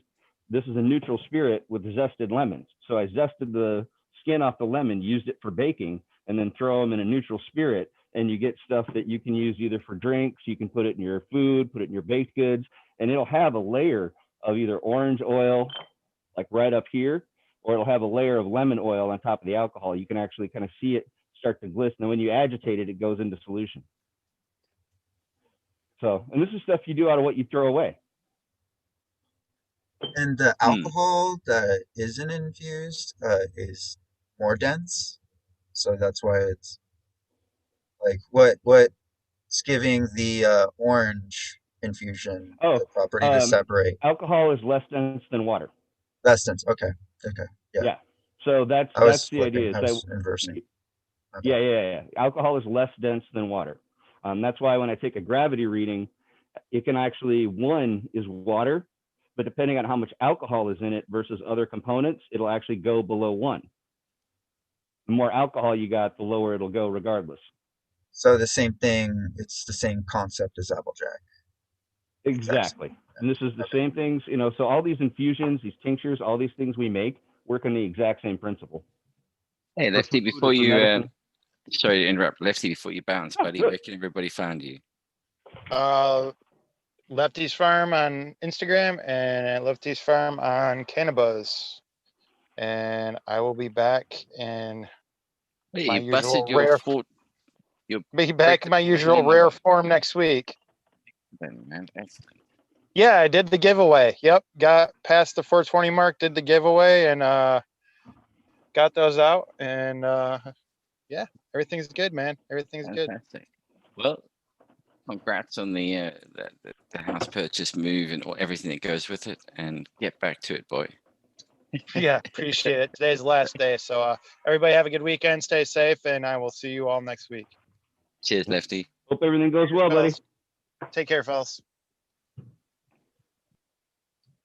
This is a neutral spirit with zested lemons. So I zested the skin off the lemon, used it for baking, and then throw them in a neutral spirit. And you get stuff that you can use either for drinks, you can put it in your food, put it in your baked goods, and it'll have a layer of either orange oil, like right up here, or it'll have a layer of lemon oil on top of the alcohol. You can actually kind of see it start to glisten. And when you agitate it, it goes into solution. So, and this is stuff you do out of what you throw away. And the alcohol that isn't infused is more dense, so that's why it's like what's giving the orange infusion the property to separate. Alcohol is less dense than water. Less dense. Okay. Yeah. Yeah. So that's the idea. I was inversing. Okay. Yeah. Alcohol is less dense than water. That's why when I take a gravity reading, it can actually, one is water, but depending on how much alcohol is in it versus other components, it'll actually go below 1. The more alcohol you got, the lower it'll go regardless. So the same thing, it's the same concept as Applejack. Exactly. And this is the same things, so all these infusions, these tinctures, all these things we make work on the exact same principle. Hey, Lefty, before you, sorry to interrupt, Lefty, before you bounce, buddy, where can everybody find you? Lefty's Farm on Instagram and at Lefty's Farm on Cannabis. And I will be back in my usual rare form next week. Man, excellent. Yeah, I did the giveaway. Yep, got past the 420 mark, did the giveaway, and got those out. And yeah, everything's good, man. Everything's fantastic. Well, congrats on the house purchase move and everything that goes with it, and get back to it, boy. Yeah, appreciate it. Today's the last day, so everybody have a good weekend, stay safe, and I will see you all next week. Cheers, Lefty. Hope everything goes well, buddy. Take care, fellas.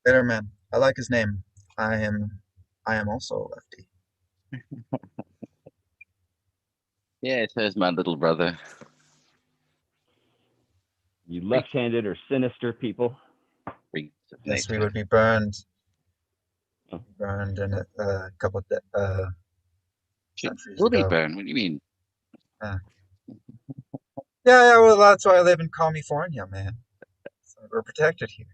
Later, man. I like his name. I am also a lefty. Yeah, there's my little brother. You left-handed or sinister people. Yes, we would be burned. Burned in a couple of centuries Will be ago. burned? What do you mean? Yeah, well, that's why I live in California, man. So we're protected here.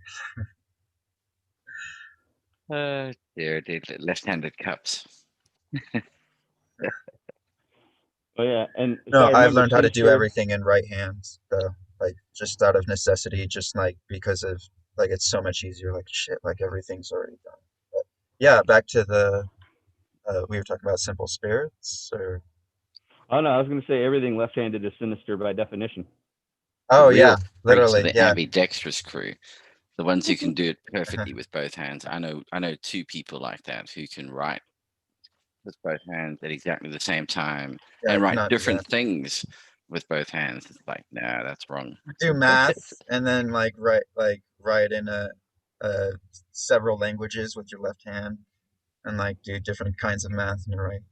Dear, left-handed cups. Oh yeah, and no, I've learned how to do everything in right hands, though, like just out of necessity, just like because of like it's so much easier. Like shit, like everything's already done. But yeah, back to the we were talking about simple spirits, or Oh no, I was going to say everything left-handed is sinister by definition. The oh yeah, real freaks are literally, the yeah. ambidextrous crew, the ones who can do it perfectly with both hands. I know two people like that who can write with both hands at exactly the same time Yeah, I and write cannot do different that. things with both hands. It's like, no, that's wrong. Do math and then write in a several languages with your left hand and like do different kinds of math in your right.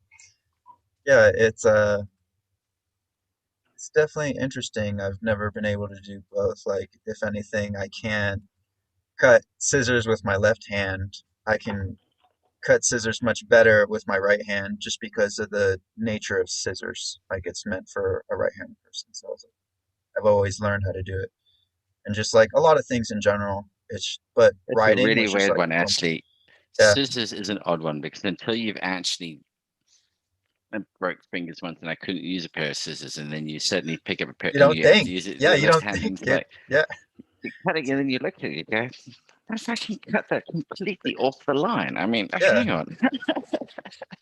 Yeah, it's definitely interesting. I've never been able to do both. Like, if anything, I can cut scissors with my left hand. I can cut scissors much better with my right hand just because of the nature of scissors. Like, it's meant for a right-handed person. So I've always learned how to do it. And just like a lot of things in general, but It's a writing really was just weird like, one, boom. actually. Yeah, Scissors is an odd one because until you've actually I broke fingers once and I couldn't use a pair of scissors, and then you suddenly pick up a pair you and don't you have to think. use it Yeah, the you left don't hand, and think, it's dude. like Yeah. you're cutting, and then you look at it, you go, I can cut that completely off the line. I mean, Yeah. hang on.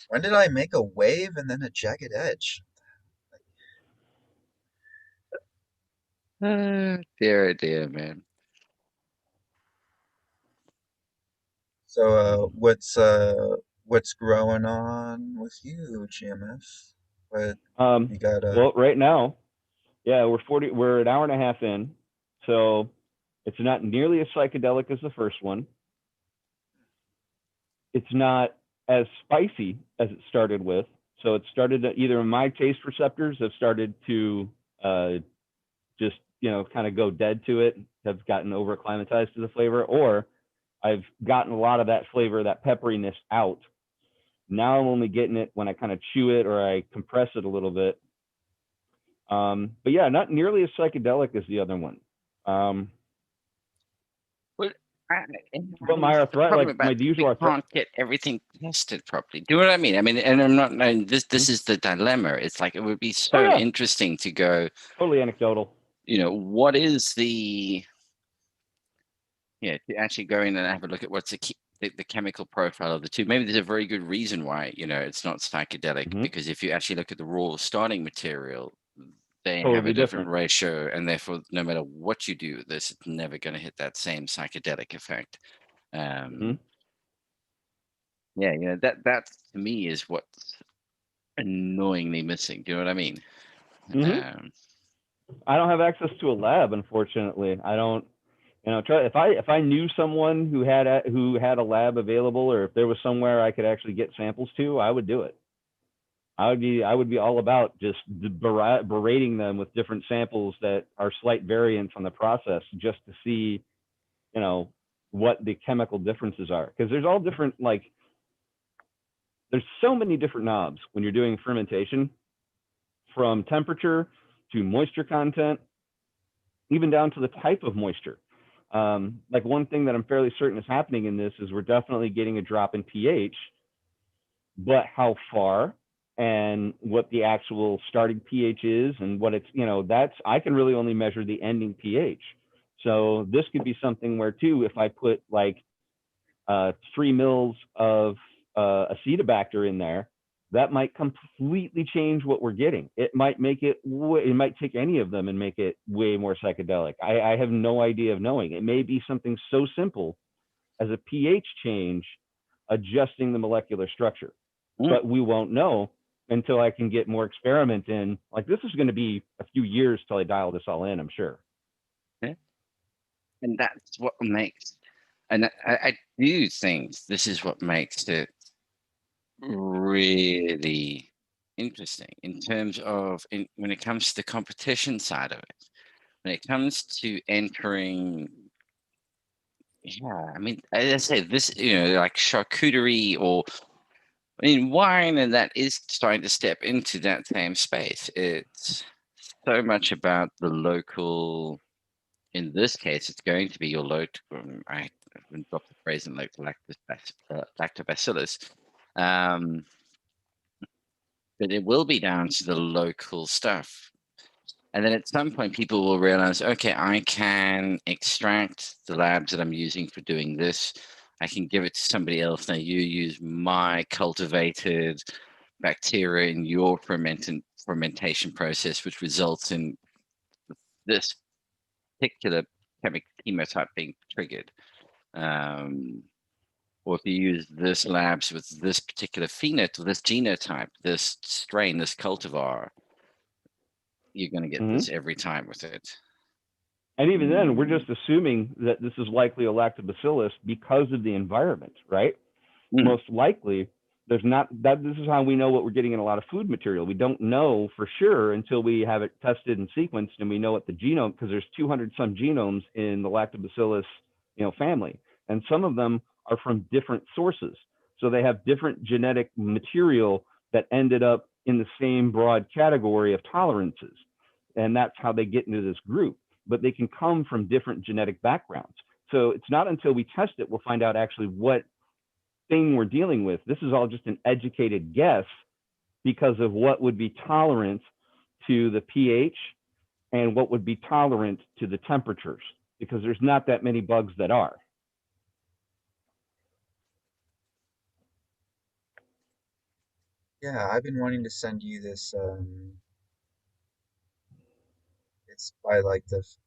When did I make a wave and then a jagged edge? Dear, oh dear, man. So, what's growing on with you, GMF? What you got? Well, right now, yeah, we're an hour and a half in, so it's not nearly as psychedelic as the first one. It's not as spicy as it started with. So it started to, either my taste receptors have started to just, kind of go dead to it, have gotten over acclimatized to the flavor, or I've gotten a lot of that flavor, that pepperiness out. Now I'm only getting it when I kind of chew it or I compress it a little bit. But yeah, not nearly as psychedelic as the other one. Well, But my the problem like my about usual we can't get everything tested properly. Do you know what I mean? I mean, and I'm not. This is the dilemma. It's like it would be so yeah. interesting to go. Totally anecdotal. What is the to actually go in and have a look at what's the chemical profile of the two. Maybe there's a very good reason why it's not psychedelic, because if you actually look at the raw starting material, they have Totally a different different. ratio, and therefore no matter what you do with this, it's never going to hit that same psychedelic effect. Yeah, that to me is what's annoyingly missing. Do you know what I mean? I don't have access to a lab, unfortunately. I don't. If I knew someone who had a lab available, or if there was somewhere I could actually get samples to, I would do it. I would be all about just berating them with different samples that are slight variants on the process, just to see, what the chemical differences are. Because there's all different, there's so many different knobs when you're doing fermentation, from temperature to moisture content, even down to the type of moisture. Like one thing that I'm fairly certain is happening in this is we're definitely getting a drop in pH, but how far and what the actual starting pH is and what it's, that's, I can really only measure the ending pH. So this could be something where too, if I put 3 mils of Acetobacter in there, that might completely change what we're getting. It might make it might take any of them and make it way more psychedelic. I have no idea of knowing. It may be something so simple as a pH change adjusting the molecular structure, but we won't know until I can get more experiment in. Like, this is going to be a few years till I dial this all in, I'm sure. And that's what makes, and I do think this is what makes it really interesting in terms of when it comes to the competition side of it. When it comes to entering, I mean, as I say, this, like charcuterie or wine, and that is starting to step into that same space. It's so much about the local. In this case, it's going to be your local. I haven't got the phrase in lactobacillus. But it will be down to the local stuff. And then at some point, people will realize, okay, I can extract the labs that I'm using for doing this. I can give it to somebody else. Now you use my cultivated bacteria in your fermentation process, which results in this particular chemotype being triggered. Or if you use this labs with this particular phenotype, this genotype, this strain, this cultivar, you're going to get this every time with it. And even then, we're just assuming that this is likely a lactobacillus because of the environment, right? Most likely, there's not that. This is how we know what we're getting in a lot of food material. We don't know for sure until we have it tested and sequenced, and we know what the genome, because there's 200 some genomes in the lactobacillus, family, and some of them are from different sources. So they have different genetic material that ended up in the same broad category of tolerances, and that's how they get into this group. But they can come from different genetic backgrounds. So it's not until we test it we'll find out actually what thing we're dealing with. This is all just an educated guess because of what would be tolerant to the pH and what would be tolerant to the temperatures, because there's not that many bugs that are. Yeah, I've been wanting to send you this. It's by like this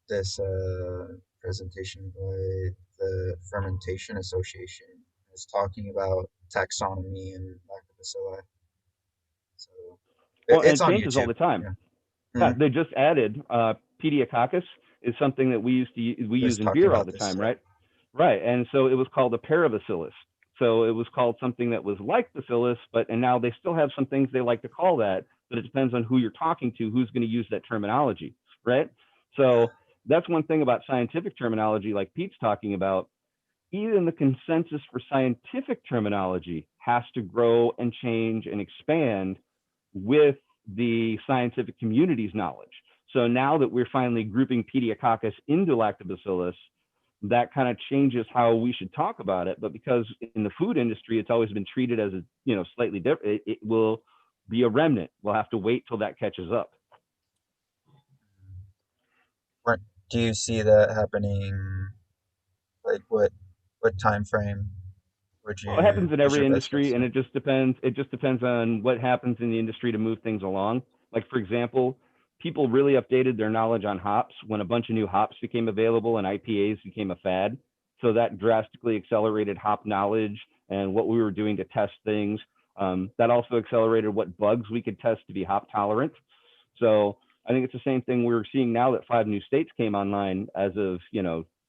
presentation by the Fermentation Association. It's talking about taxonomy and lactobacilli. So Well, and it's it on changes all YouTube. the time. Yeah. Yeah, they just added Pediococcus is something that we use in beer all the time, yeah. right? Right, and so it was called a parabacillus. So it was called something that was like bacillus, and now they still have some things they like to call that, but it depends on who you're talking to, who's going to use that terminology, right? So that's one thing about scientific terminology, like Pete's talking about. Even the consensus for scientific terminology has to grow and change and expand with the scientific community's knowledge. So now that we're finally grouping Pediococcus into lactobacillus, that kind of changes how we should talk about it. But because in the food industry, it's always been treated as a, slightly different, it will be a remnant. We'll have to wait till that catches up. Do you see that happening? Like what time frame would you? Well, it happens in is every your best industry, guess? and it just depends. It just depends on what happens in the industry to move things along. Like, for example, people really updated their knowledge on hops when a bunch of new hops became available and IPAs became a fad. So that drastically accelerated hop knowledge and what we were doing to test things. That also accelerated what bugs we could test to be hop tolerant. So I think it's the same thing we're seeing now that 5 new states came online as of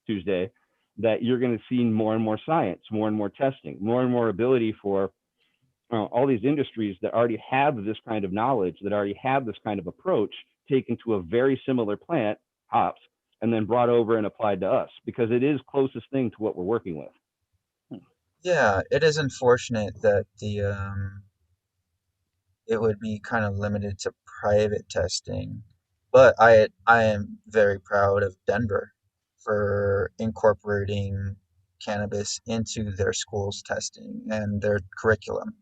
Tuesday, that you're going to see more and more science, more and more testing, more and more ability for all these industries that already have this kind of knowledge, that already have this kind of approach, taken to a very similar plant, hops, and then brought over and applied to us, because it is closest thing to what we're working with. Yeah, it is unfortunate that it would be kind of limited to private testing, but I am very proud of Denver for incorporating cannabis into their schools testing and their curriculum.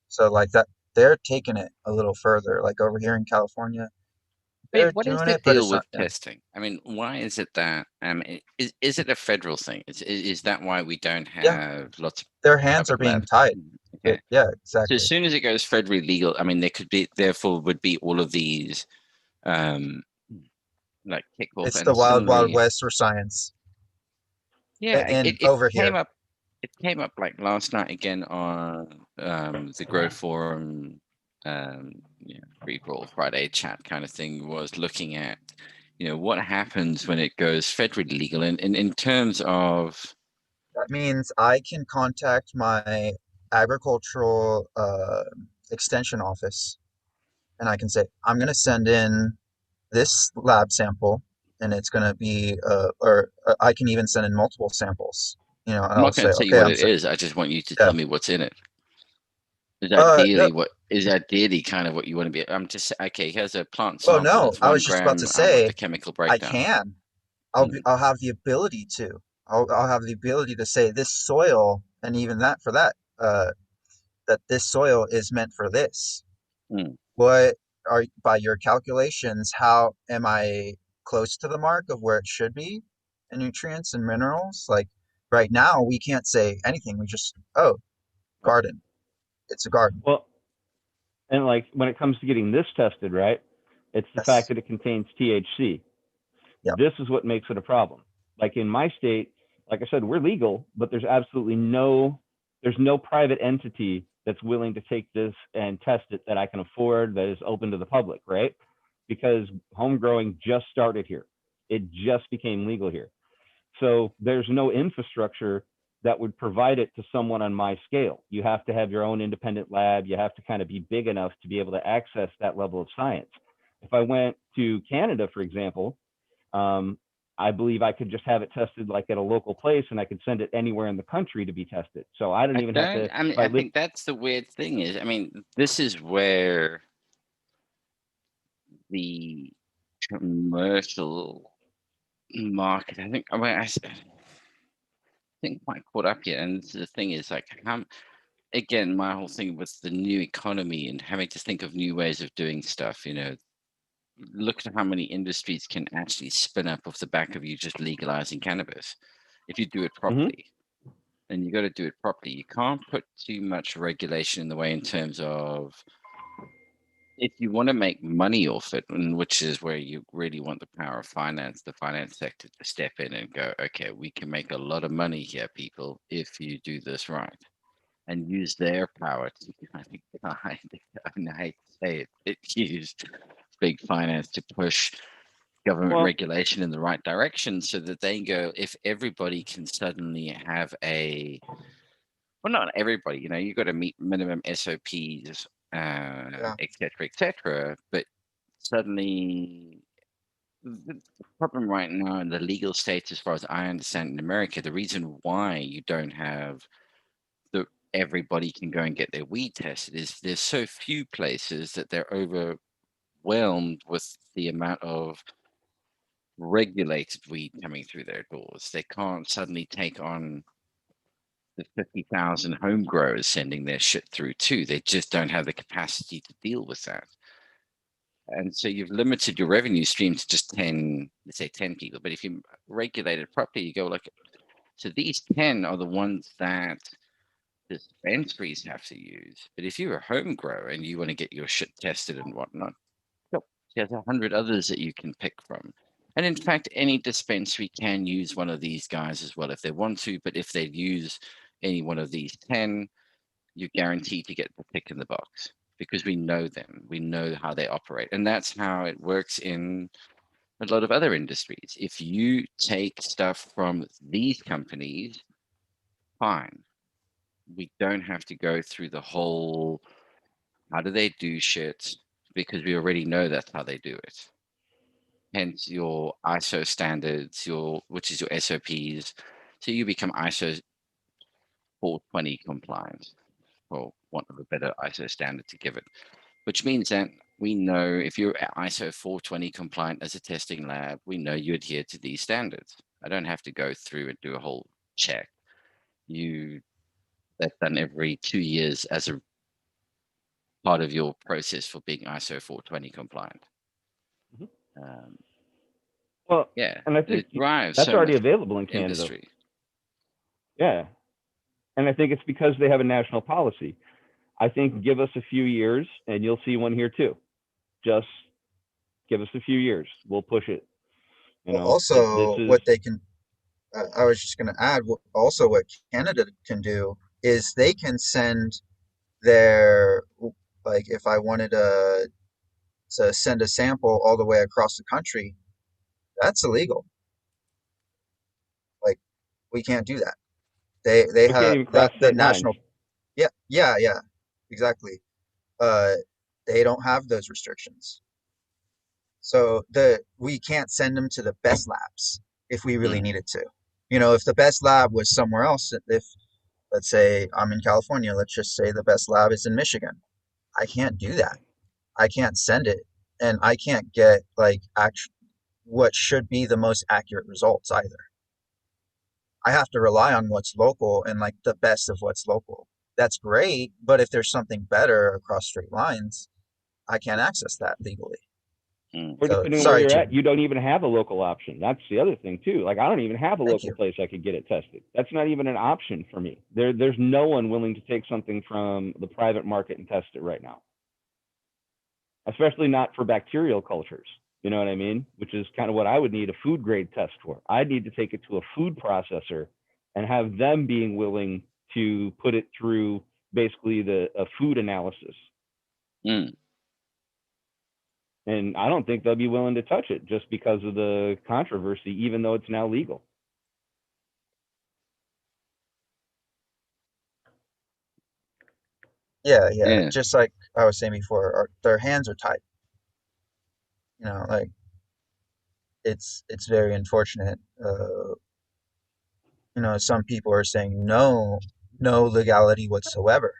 So like that, they're taking it a little further. Like over here in California, they're What is doing the it, but deal it's with not done. testing? I mean, why is it that is it a federal thing? Is that why we don't Yeah, have lots of their hands are private being labs? tied. Okay. Yeah, So as exactly. soon as it goes federally legal, I mean, there could be, therefore, would be all of these, like kickoff It's the and wild, wild similarly, west for science. yeah, And over came here, up. It came up like last night again on the Grow Forum, Free for All Friday chat kind of thing, was looking at, what happens when it goes federally legal, and in terms of. that means I can contact my agricultural extension office and I can say, I'm going to send in this lab sample and it's going to be, I can even send in multiple samples, and I'm I'll not going say, to tell you okay, what it is. I just want you to yeah, tell me what's in it. Is no, ideally kind of what you want to be? I'm just okay. Here's a plant well, sample. no, It's I one was just about to gram. I want the say, chemical I breakdown. can. Mm. I'll have the ability to. I'll have the ability to say this soil, and even that for that, that this soil is meant for this. Mm. What are by your calculations? How am I close to the mark of where it should be in nutrients and minerals? Like, Right now, we can't say anything. We just, oh, garden. It's a garden. Well, and like when it comes to getting this tested, right? It's the fact Yes. that it contains THC. Yep. This is what makes it a problem. Like in my state, like I said, we're legal, but there's absolutely there's no private entity that's willing to take this and test it that I can afford, that is open to the public, right? Because home growing just started here. It just became legal here. So there's no infrastructure that would provide it to someone on my scale. You have to have your own independent lab. You have to kind of be big enough to be able to access that level of science. If I went to Canada, for example, I believe I could just have it tested like at a local place, and I could send it anywhere in the country to be tested. So I don't even have to. I mean, I think that's the weird thing is, I mean, this is where the commercial market, I think, I think quite caught up yet. And the thing is, like, again, my whole thing with the new economy and having to think of new ways of doing stuff, you know, look at how many industries can actually spin up off the back of you just legalizing cannabis if you do it properly. And you got to do it properly. You can't put too much regulation in the way in terms of if you want to make money off it, and which is where you really want the power of finance, the finance sector to step in and go, okay, we can make a lot of money here, people, if you do this right, and use their power to kind of guide. I hate to say it used big finance to push government regulation in the right direction, so that they go, if everybody can suddenly have well, not everybody, you know, you got to meet minimum SOPs, et cetera, but suddenly the problem right now in the legal states, as far as I understand in America, the reason why you don't have everybody can go and get their weed tested is there's so few places that they're overwhelmed with the amount of regulated weed coming through their doors. They can't suddenly take on the 50,000 home growers sending their shit through too. They just don't have the capacity to deal with that. And so you've limited your revenue stream to just 10, let's say 10 people. But if you regulate it properly, you go like, so these 10 are the ones that dispensaries have to use. But if you're a home grower and you want to get your shit tested and whatnot, there's 100 others that you can pick from. And in fact, any dispensary can use one of these guys as well if they want to. But if they use any one of these 10, you're guaranteed to get the pick in the box because we know them. We know how they operate. And that's how it works in a lot of other industries. If you take stuff from these companies, fine. We don't have to go through the whole, how do they do shit? Because we already know that's how they do it. Hence your ISO standards, which is your SOPs. So you become ISO 420 compliant, for want of a better ISO standard to give it, which means that we know if you're ISO 420 compliant as a testing lab, we know you adhere to these standards. I don't have to go through and do a whole check. That's done every 2 years as a part of your process for being ISO 420 compliant. Well, yeah, and I think it drives that's so already much available in Canada. industry. Yeah, and I think it's because they have a national policy. I think give us a few years and you'll see one here too. Just give us a few years. We'll push it. You know, Also, this is, what they can, I was just going to add, also what Canada can do is they can send their, like if I wanted to send a sample all the way across the country, that's illegal. Like we can't do that. They we can't have even cross that the state lines. national, yeah, exactly. They don't have those restrictions. So we can't send them to the best labs if we really needed to. You know, if the best lab was somewhere else, if let's say I'm in California, let's just say the best lab is in Michigan. I can't do that. I can't send it, and I can't get like what should be the most accurate results either. I have to rely on what's local and like the best of what's local. That's great, but if there's something better across straight lines, I can't access that legally. Or So, depending on where sorry, you're at, Jim. you don't even have a local option. That's the other thing too. Like I don't even have a Thank local you. place I could get it tested. That's not even an option for me. There's no one willing to take something from the private market and test it right now. Especially not for bacterial cultures. You know what I mean? Which is kind of what I would need a food grade test for. I'd need to take it to a food processor and have them being willing to put it through basically a food analysis. Mm. And I don't think they'll be willing to touch it just because of the controversy, even though it's now legal. Yeah, Yeah. just like I was saying before, their hands are tied. You know, like it's very unfortunate. You know, some people are saying no legality whatsoever.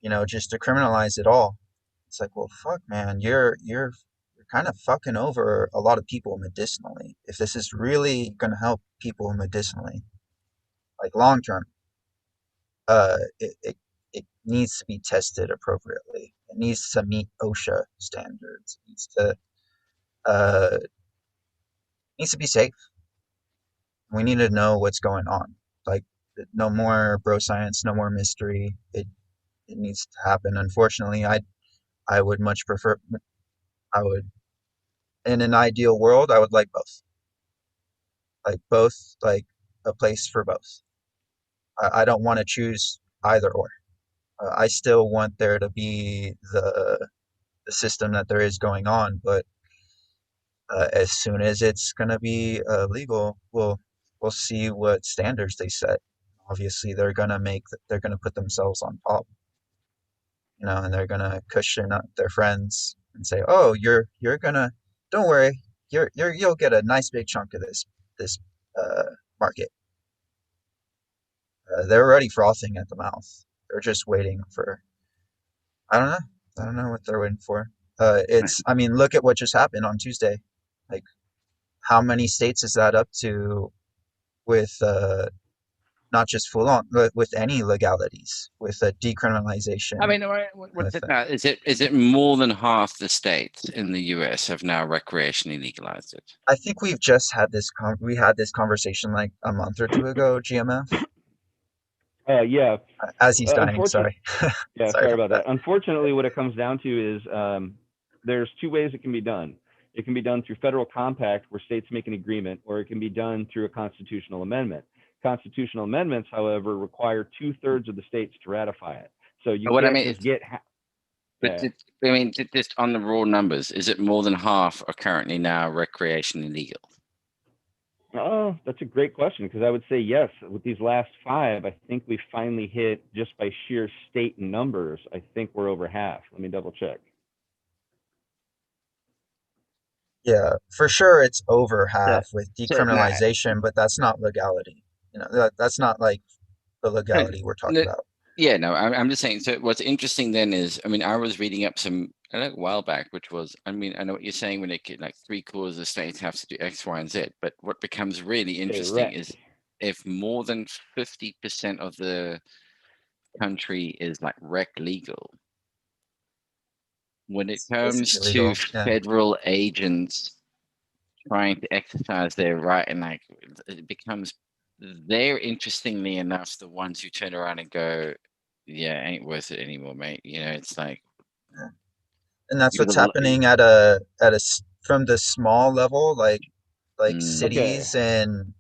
You know, just to criminalize it all. It's like, well, fuck, man, you're kind of fucking over a lot of people medicinally. If this is really gonna help people medicinally, like long term, it needs to be tested appropriately. It needs to meet OSHA standards. It uh needs to be safe. We need to know what's going on. Like, no more bro science, no more mystery. It needs to happen. Unfortunately, I would much prefer. I would, in an ideal world, I would like both, like a place for both. I don't want to choose either or. I still want there to be the system that there is going on, but as soon as it's gonna be legal, we'll see what standards they set. Obviously, they're gonna put themselves on top, you know, and they're gonna cushion up their friends and say, "Oh, you're gonna, don't worry, you'll get a nice big chunk of this market." They're already frothing at the mouth. They're just waiting for, I don't know. I don't know what they're waiting for. I mean, look at what just happened on Tuesday. Like, how many states is that up to with not just full on, but with any legalities, with a decriminalization? I mean, what's With it now? Is it more than half the states in the US have now recreationally legalized it? I think we've just had we had this conversation like a month or two ago, GMF. Yeah. As he's dying, Unfortunately, sorry. yeah, Sorry sorry about about that. Unfortunately, what it comes down to is there's two ways it can be done. It can be done through federal compact where states make an agreement, or it can be done through a constitutional amendment. Constitutional amendments, however, require 2/3 of the states to ratify it. So you What I can't mean just is, get. but Yeah. I mean, just on the raw numbers, is it more than half are currently now recreationally legal? Oh, that's a great question, because I would say yes. With these last 5, I think we finally hit, just by sheer state numbers, I think we're over half. Let me double check. Yeah, for sure it's over So, half with so now, decriminalization, but that's not legality. You know, that's not like the legality we're talking no, about. yeah, no, I'm just saying. So what's interesting then is, I mean, I was reading up some a while back, which was, I mean, I know what you're saying when it like 3/4 of states have to do X, Y, and Z. But what becomes really interesting Correct. is if more than 50% of the country is like rec legal, when it It's comes basically to legal. Yeah. federal agents trying to exercise their right, and like it becomes, they're interestingly enough the ones who turn around and go, yeah, ain't worth it anymore, mate. You know, it's like, Yeah. And that's because what's of the happening from the small level, like Okay. cities and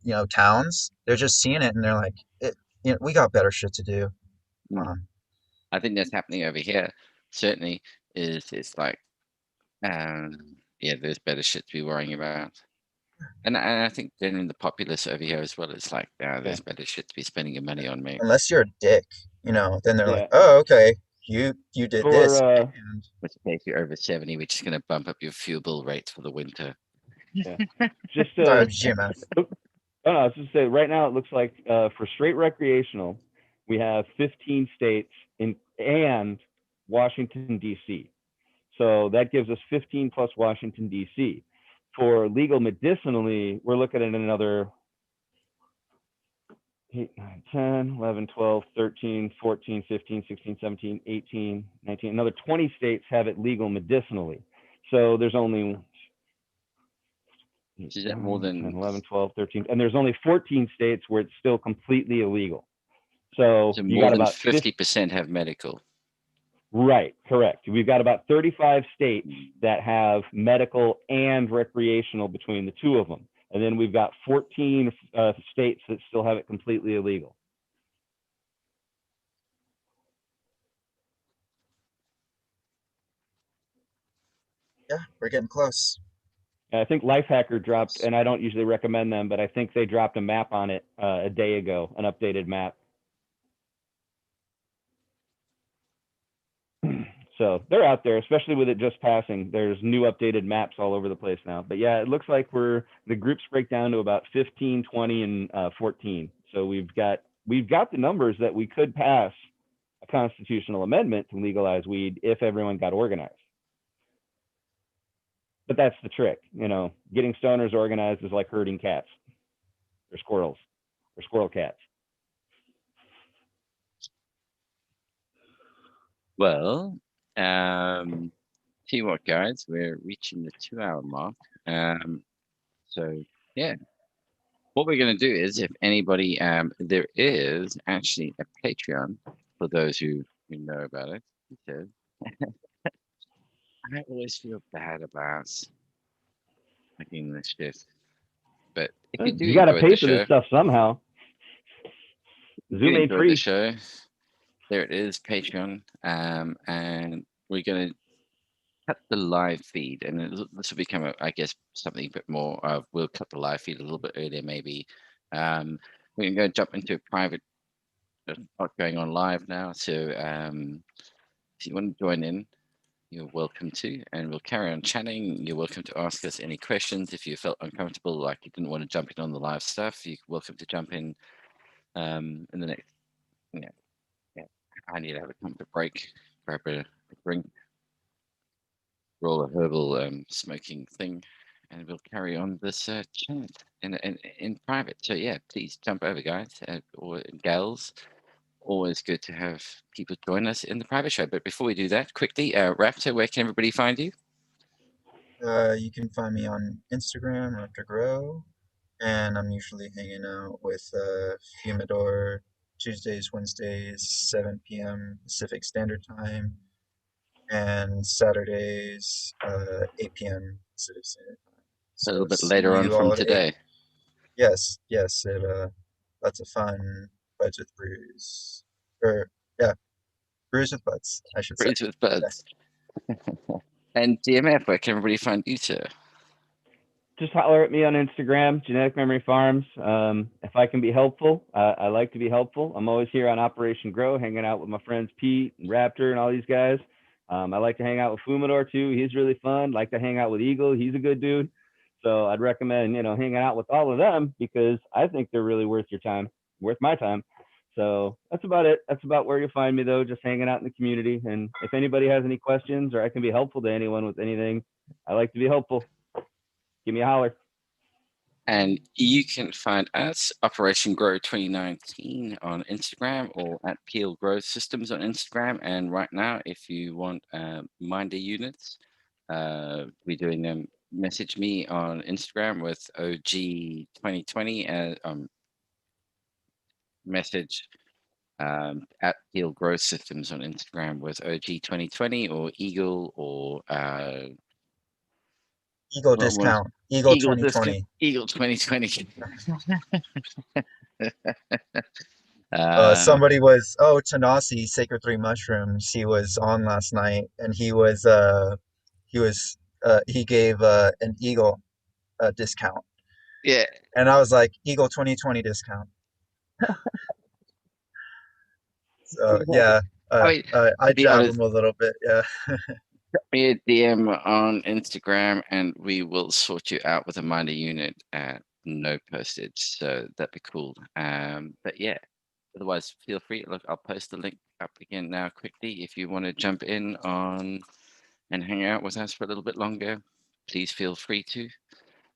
you know, towns. They're just seeing it and they're like, you know, we got better shit to do. Come on. I think that's happening over here. Certainly, is it's like, um, yeah, there's better shit to be worrying about. And I think then in the populace over here as well, it's like, there's Yeah. better shit to be spending your money on, mate. Unless you're a dick, you know, then they're like, Yeah. oh, okay, you did this, For and Which if you're over 70, we're just going to bump up your fuel bill rates for the winter. yeah, just sorry, GMF. oh, no, I was just say right now it looks like for straight recreational, we have 15 states and Washington D.C. So that gives us 15 plus Washington D.C. For legal medicinally, we're looking at another 8, 9, 10, 11, 12, 13, 14, 15, 16, 17, 18, 19. Another 20 states have it legal medicinally. So there's only Is that more 10, than 11, 12, 13, and there's only 14 states where it's still completely illegal. So so you more got than about 50% have medical? right, correct. We've got about 35 states that have medical and recreational between the two of them. And then we've got 14 states that still have it completely illegal. Yeah, we're getting close. And I think Lifehacker dropped, and I don't usually recommend them, but I think they dropped a map on it a day ago, an updated map. So they're out there, especially with it just passing. There's new updated maps all over the place now. But yeah, it looks like the groups break down to about 15, 20, and 14. So we've got the numbers that we could pass a constitutional amendment to legalize weed if everyone got organized. But that's the trick, getting stoners organized is like herding cats or squirrels or squirrel cats. Well, tell you what, guys, we're reaching the 2-hour mark. So yeah, what we're going to do is, if anybody, there is actually a Patreon for those who know about it. So, I always feel bad about making this shit, but if you do You got to enjoy pay the for this show, stuff somehow. if Zoom you ain't enjoyed free. the show, there it is, Patreon, and we're going to cut the live feed, and this will become, I guess, something a bit more. We'll cut the live feed a little bit earlier, maybe. We're going to jump into a private, not going on live now. So if you want to join in, you're welcome to, and we'll carry on chatting. You're welcome to ask us any questions if you felt uncomfortable, like you didn't want to jump in on the live stuff. You're welcome to jump in the next. Yeah, I need to have a comfort break, grab a drink, roll a herbal smoking thing, and we'll carry on this chat in private. So yeah, please jump over, guys or gals. Always good to have people join us in the private show. But before we do that, quickly, Raptor, where can everybody find you? You can find me on Instagram, Raptor Grow, and I'm usually hanging out with Fumador Tuesdays, Wednesdays, 7 p.m. Pacific Standard Time, and Saturdays, 8 p.m. Pacific Standard Time. A little So bit see later on you from all at 8. today. Yes, yes, lots of fun. Buds with Brews, or yeah, Brews with Buds, I should say. Brews with Buds. And DMF, where can everybody find you, sir? Just holler at me on Instagram, Genetic Memory Farms. If I can be helpful, I like to be helpful. I'm always here on Operation Grow, hanging out with my friends Pete and Raptor and all these guys. I like to hang out with Fumador too. He's really fun. Like to hang out with Eagle. He's a good dude. So I'd recommend, hanging out with all of them because I think they're really worth your time, worth my time. So that's about it. That's about where you'll find me though, just hanging out in the community. And if anybody has any questions or I can be helpful to anyone with anything, I like to be helpful. Give me a holler. And you can find us, Operation Grow 2019 on Instagram or at Peel Growth Systems on Instagram. And right now, if you want Minder units, we're doing them. Message me on Instagram with OG 2020 message at Peel Growth Systems on Instagram with OG 2020 or Eagle or Eagle discount. Eagle 2020. Eagle 2020. Somebody was Tanasi Sacred 3 Mushrooms. He was on last night, and he gave an Eagle discount, Yeah. and I was like, Eagle 2020 discount. So yeah, I I be jab honest, him a little bit. Yeah. me a DM on Instagram and we will sort you out with a Minder unit at no postage. So that'd be cool. But yeah, otherwise feel free. Look, I'll post the link up again now quickly. If you want to jump in on and hang out with us for a little bit longer, please feel free to.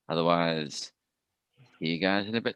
Otherwise, see you guys in a bit.